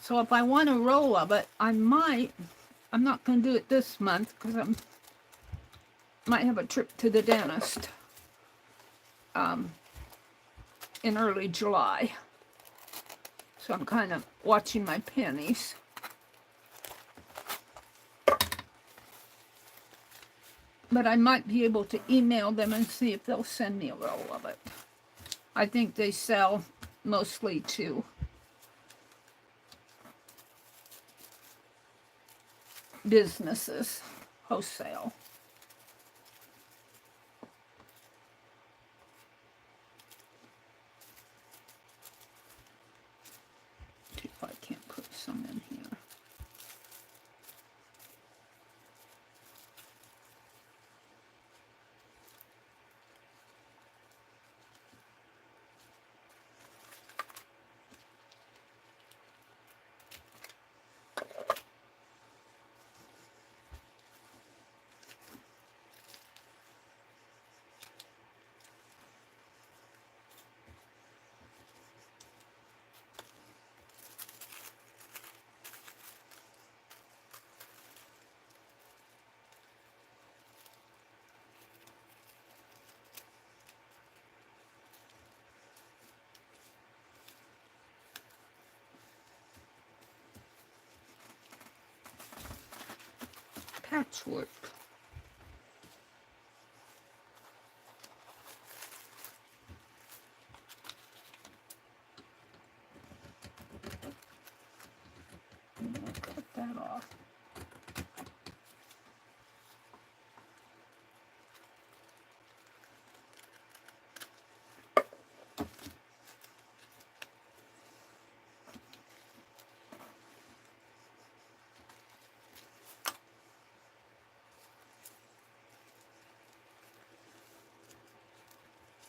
So if I want a roll of it, I might. I'm not going to do it this month because I might have a trip to the dentist in early July. So I'm kind of watching my pennies. But I might be able to email them and see if they'll send me a roll of it. I think they sell mostly to businesses, wholesale. See if I can't put some in here. Patchwork. Cut that off.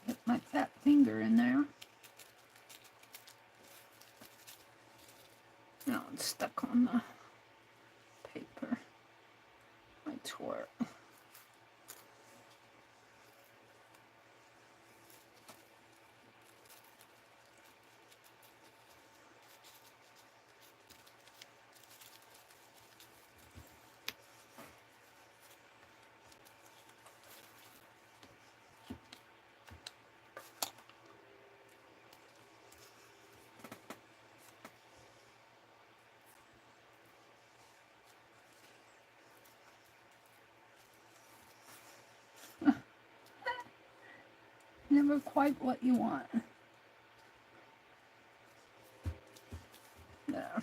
Get my fat finger in there. Now it's stuck on the paper. I tore it. Never quite what you want. There.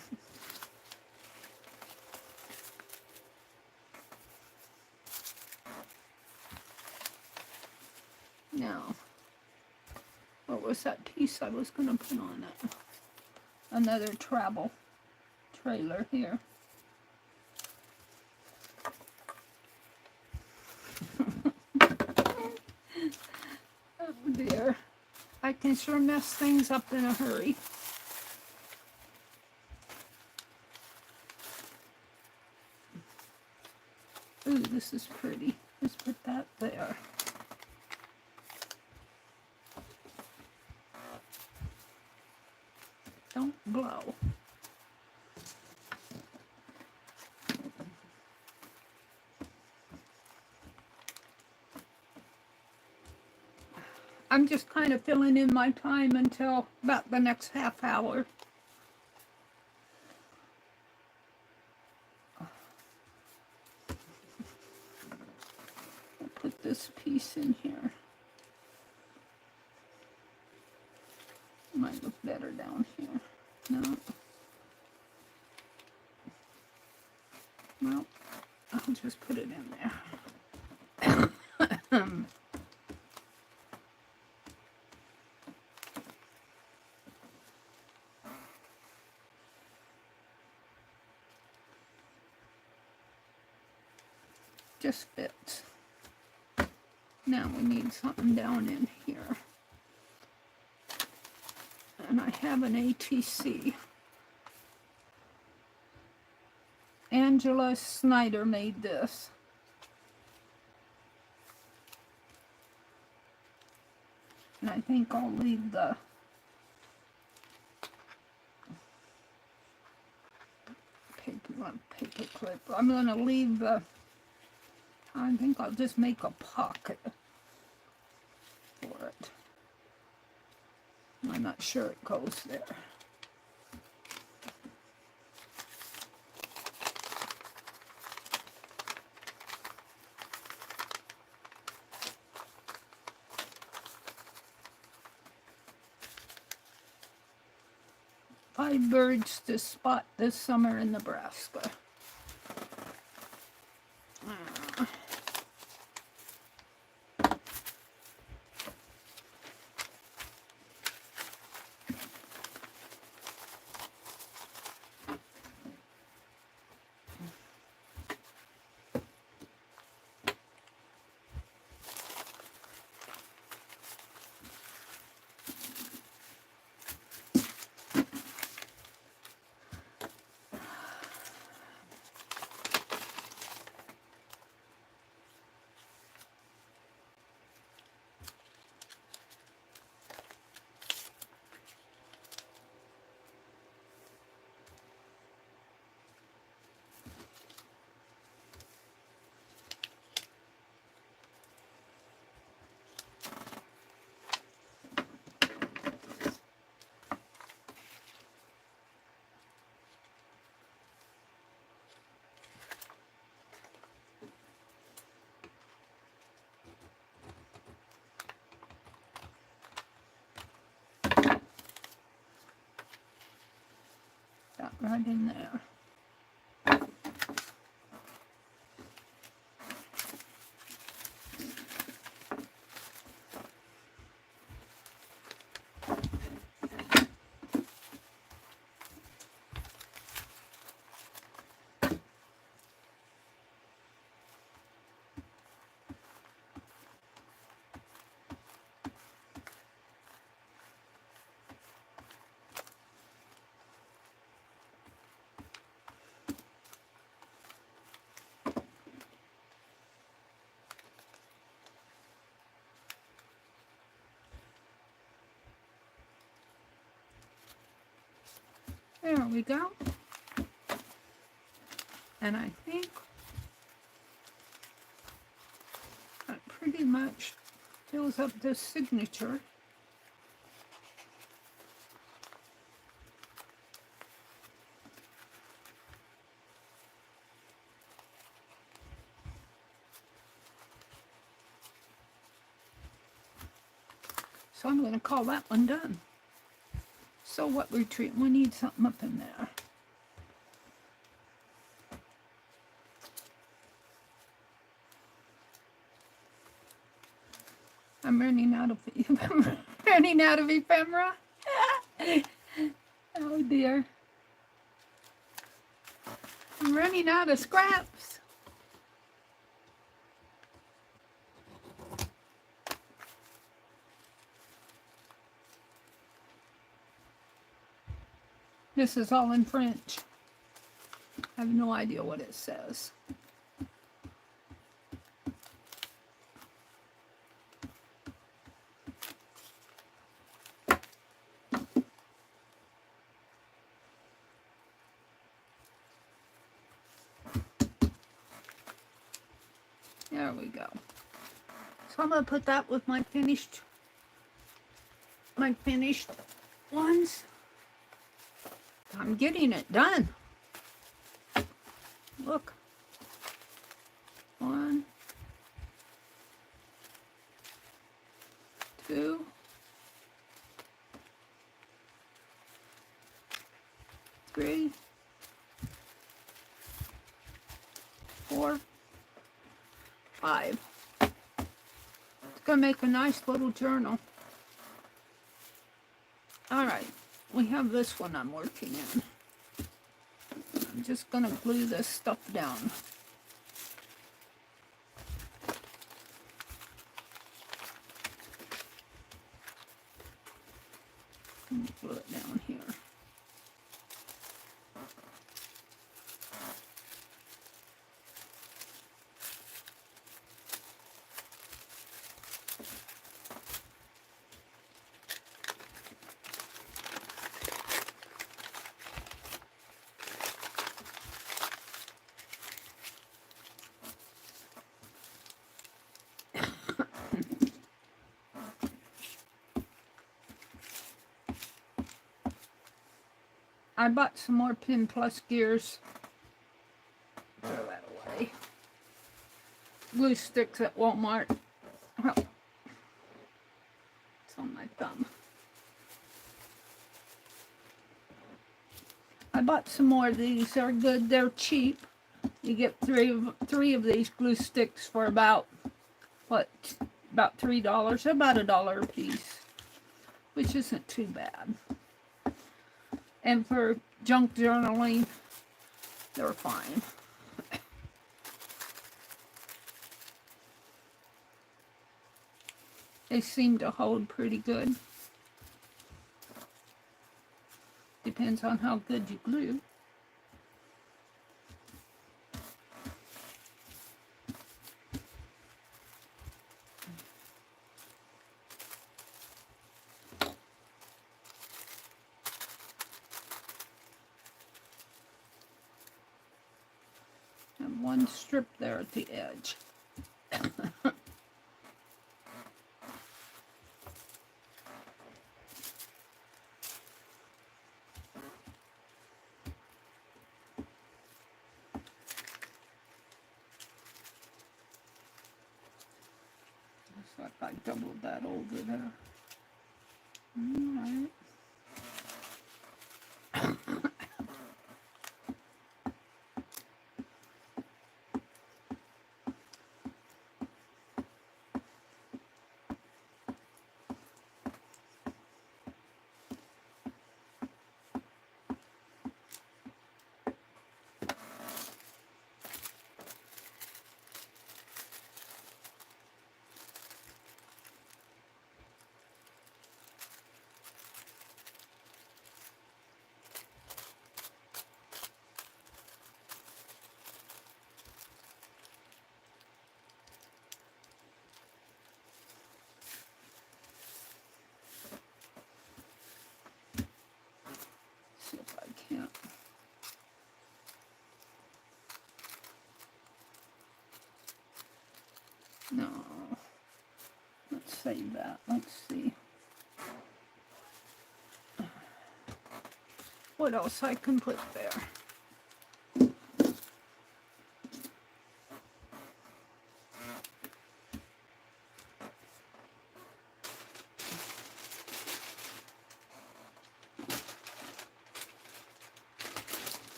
Now, what was that piece I was going to put on it? Another travel trailer here. Oh dear. I can sure mess things up in a hurry. Ooh, this is pretty. Let's put that there. Don't blow. I'm just kind of filling in my time until about the next half hour. I'll put this piece in here. Might look better down here. No. Well, I'll just put it in there. Just fits. Now we need something down in here. And I have an ATC. Angela Snyder made this. And I think I'll leave the a paper clip. I'm going to leave the, I think I'll just make a pocket for it. I'm not sure it goes there. Five birds to spot this summer in Nebraska. That right in there. There we go. And I think that pretty much fills up this signature. So I'm going to call that one done. So what retreat? We need something up in there. I'm running out of ephemera. Oh dear. I'm running out of scraps. This is all in French. I have no idea what it says. There we go. So I'm going to put that with my finished ones. I'm getting it done. Look. 1, 2, 3, 4, 5. It's going to make a nice little journal. All right. We have this one I'm working in. I'm just going to glue this stuff down. Glue it down here. I bought some more Pin Plus gears. Throw that away. Glue sticks at Walmart. Oh, it's on my thumb. I bought some more of these. They're good. They're cheap. You get three of these glue sticks for about, what, about $3, about $1 a piece, which isn't too bad. And for junk journaling, they're fine. They seem to hold pretty good. Depends on how good you glue. And one strip there at the edge. Looks like I doubled that over there. Alright. See if I can't. No. Let's save that. Let's see. What else I can put there?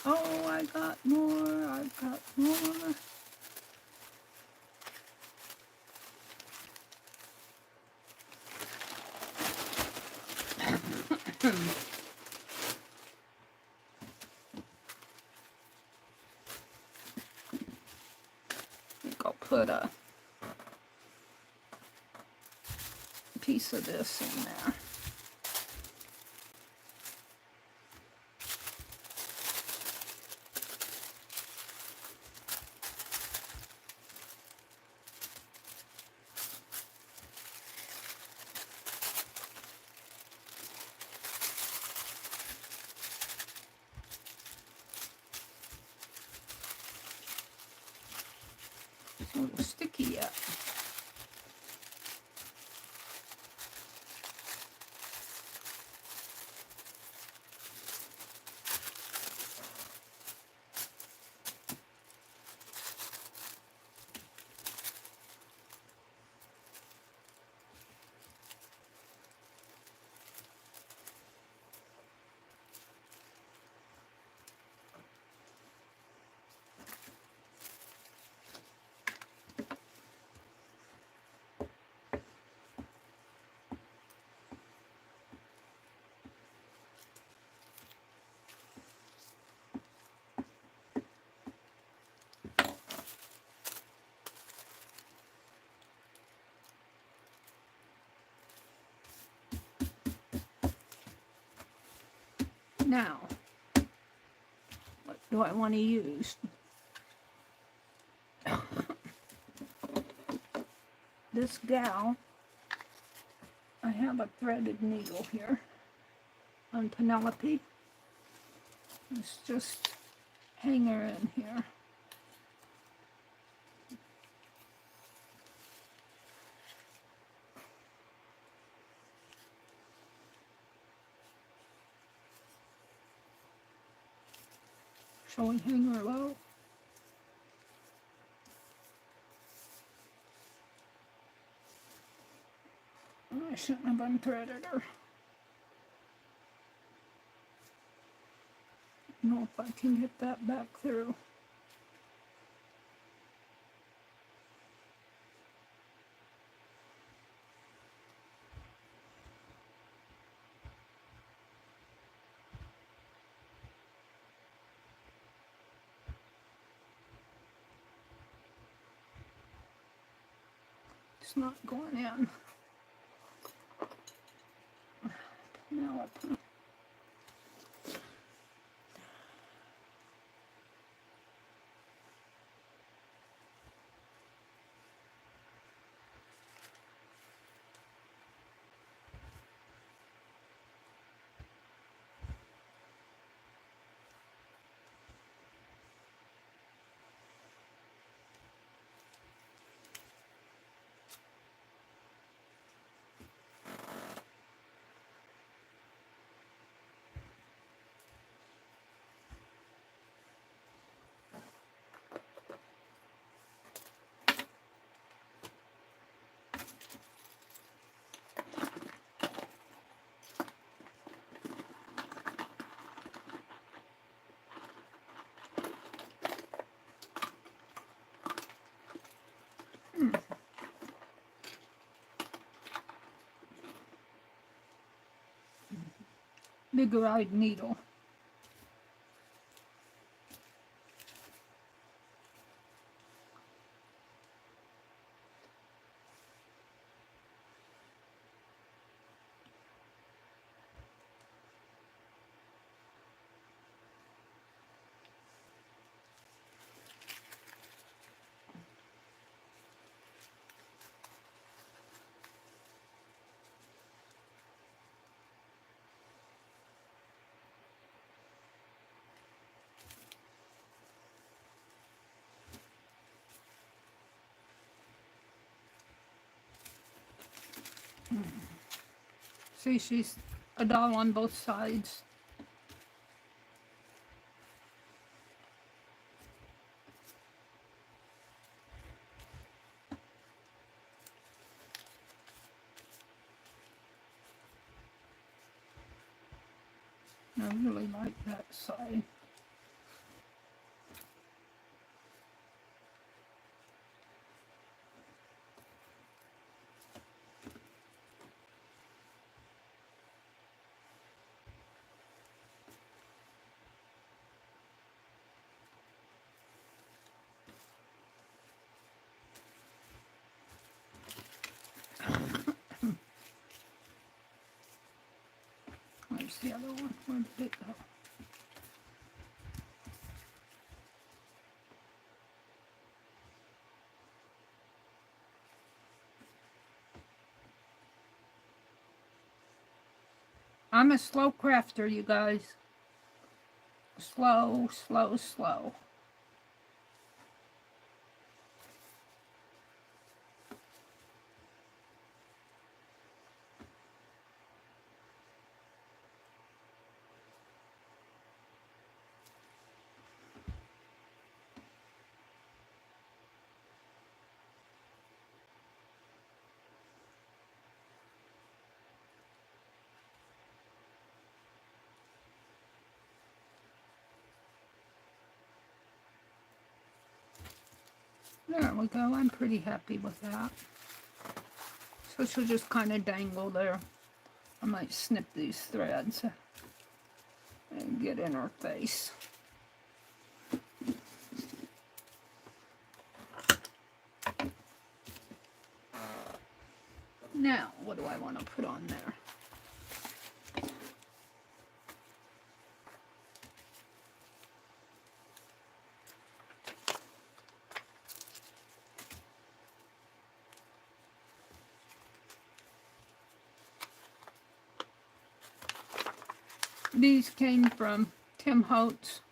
Oh, I got more. I got more. I think I'll put a piece of this in there. It's a little sticky yet. Now, do I want to use? This gal, I have a threaded needle here on Penelope. Let's just hang her in here. Shall we hang her low? I shouldn't have unthreaded her. Know if I can get that back through. It's not going in. Penelope. Bigger-eyed needle. See, she's a doll on both sides. I really like that side. Where's the other one? Where did it go? I'm a slow crafter, you guys. Slow, slow, slow. There we go. I'm pretty happy with that. So she'll just kind of dangle there. I might snip these threads and get in her face. Now, what do I want to put on there? These came from Tim Holtz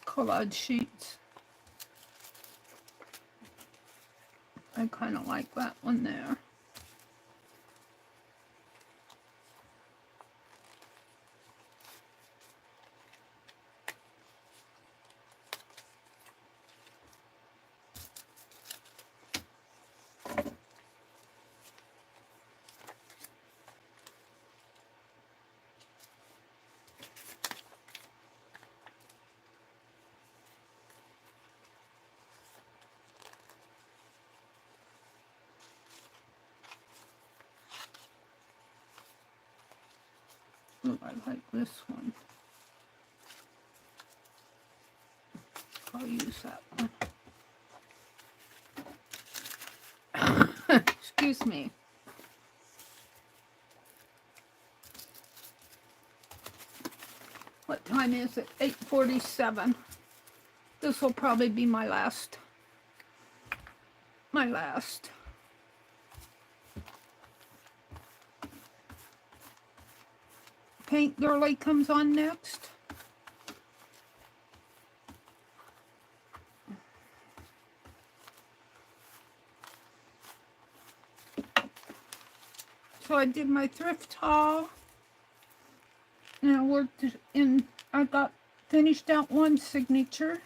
collage sheets. I kind of like that one there. Oh, I like this one. I'll use that one. Excuse me. What time is it? 8:47. This will probably be my last. Paint Girly comes on next. So I did my thrift haul, and I worked in, I got finished out one signature.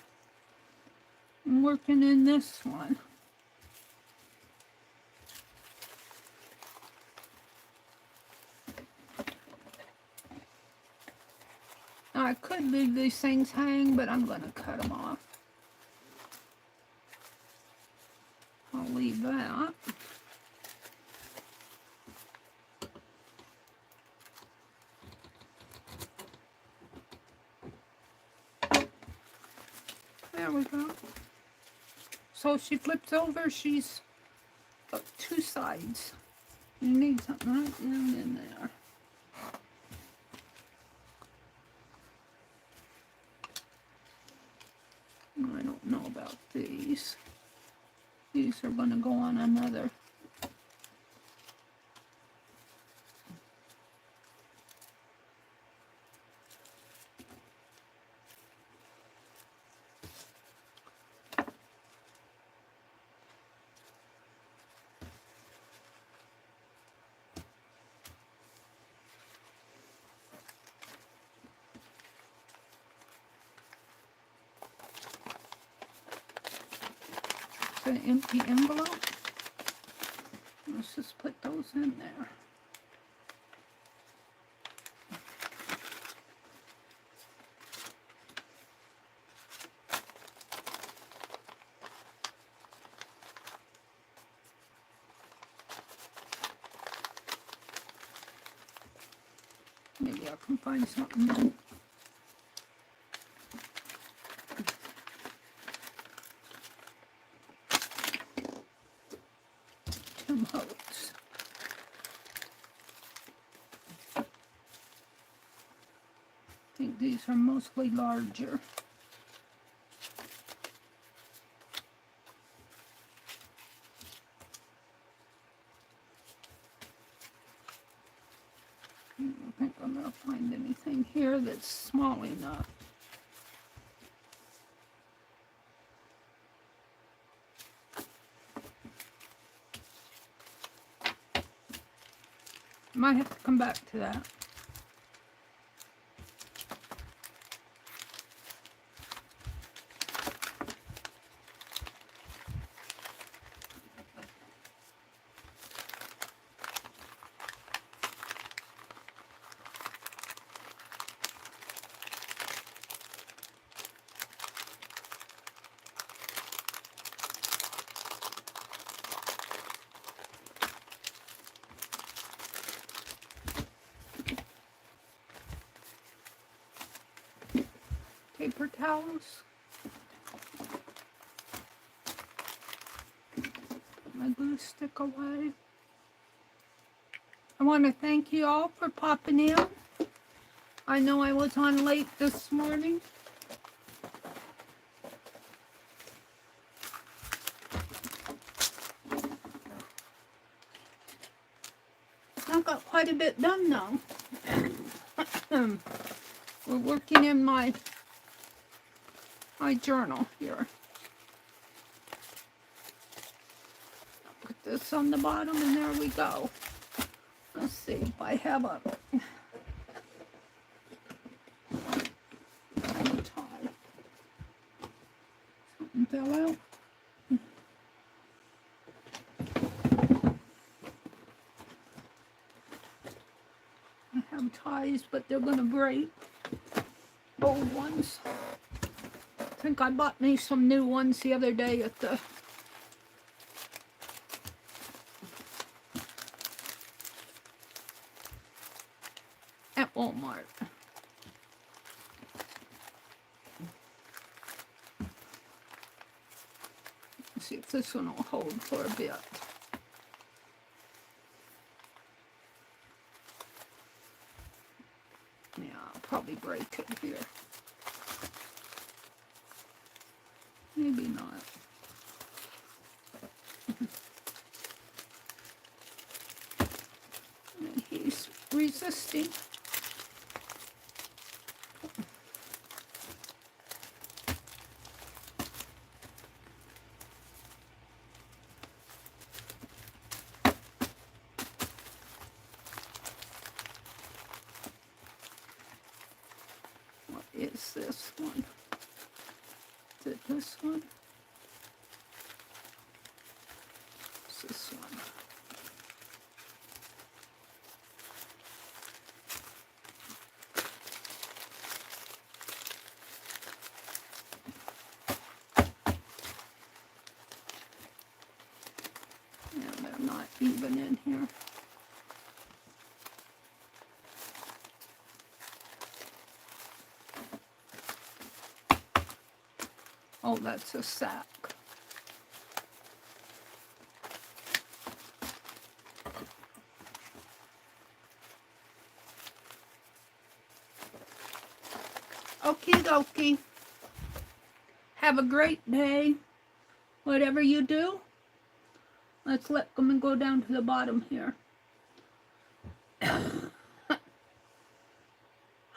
I'm working in this one. Now, I could leave these things hang, but I'm going to cut them off. I'll leave that. There we go. So she flips over, she's got two sides. You need something right down in there. I don't know about these. These are going to go on another. An empty envelope. Let's just put those in there. Maybe I can find something new. Tim Holtz. I think these are mostly larger. I don't think I'm going to find anything here that's small enough. Might have to come back to that. Paper towels. Put my glue stick away. I want to thank you all for popping in. I know I was on late this morning. I got quite a bit done though. We're working in my journal here. Put this on the bottom and there we go. Let's see if I have a tie. Something fell out. I have ties, but they're gonna break. Old ones. I think I bought me some new ones the other day at Walmart. Let's see if this one will hold for a bit. Yeah, I'll probably break it here. Maybe not. And he's resisting. What is this one? Is it this one? It's this one. Yeah, they're not even in here. Oh, that's a sack. Okie dokie. Have a great day. Whatever you do, let's let them go down to the bottom here.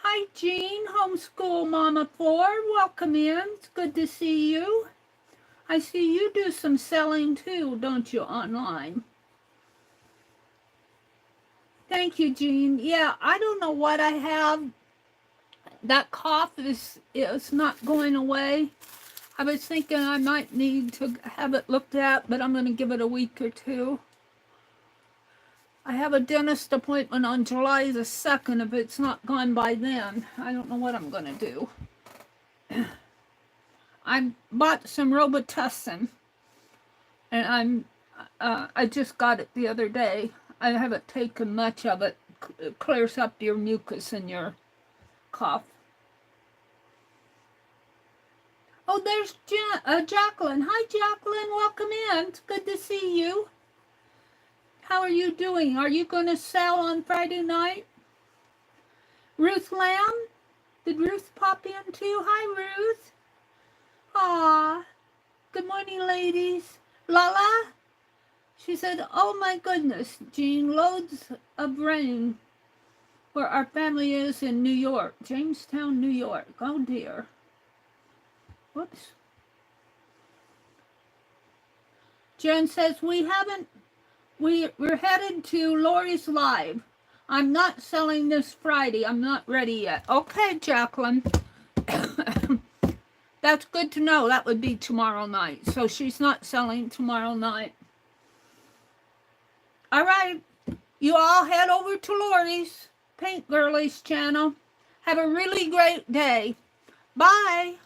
Hi, Jean, Homeschool Mama 4. Welcome in. It's good to see you. I see you do some selling too, don't you, online? Thank you, Jean. Yeah, I don't know what I have. That cough is not going away. I was thinking I might need to have it looked at, but I'm going to give it a week or two. I have a dentist appointment on July the 2nd. If it's not gone by then, I don't know what I'm going to do. I bought some Robitussin, and I just got it the other day. I haven't taken much of it. It clears up your mucus and your cough. Oh, there's Jacqueline. Hi, Jacqueline. Welcome in. It's good to see you. How are you doing? Are you going to sell on Friday night? Ruth Lamb? Did Ruth pop in too? Hi, Ruth. Aw. Good morning, ladies. Lala? She said, oh my goodness, Jean, loads of rain where our family is in New York. Jamestown, New York. Oh, dear. Whoops. Jen says, we're headed to Lori's Live. I'm not selling this Friday. I'm not ready yet. Okay, Jacqueline. That's good to know. That would be tomorrow night. So she's not selling tomorrow night. All right. You all head over to Lori's Paint Girlies channel. Have a really great day. Bye.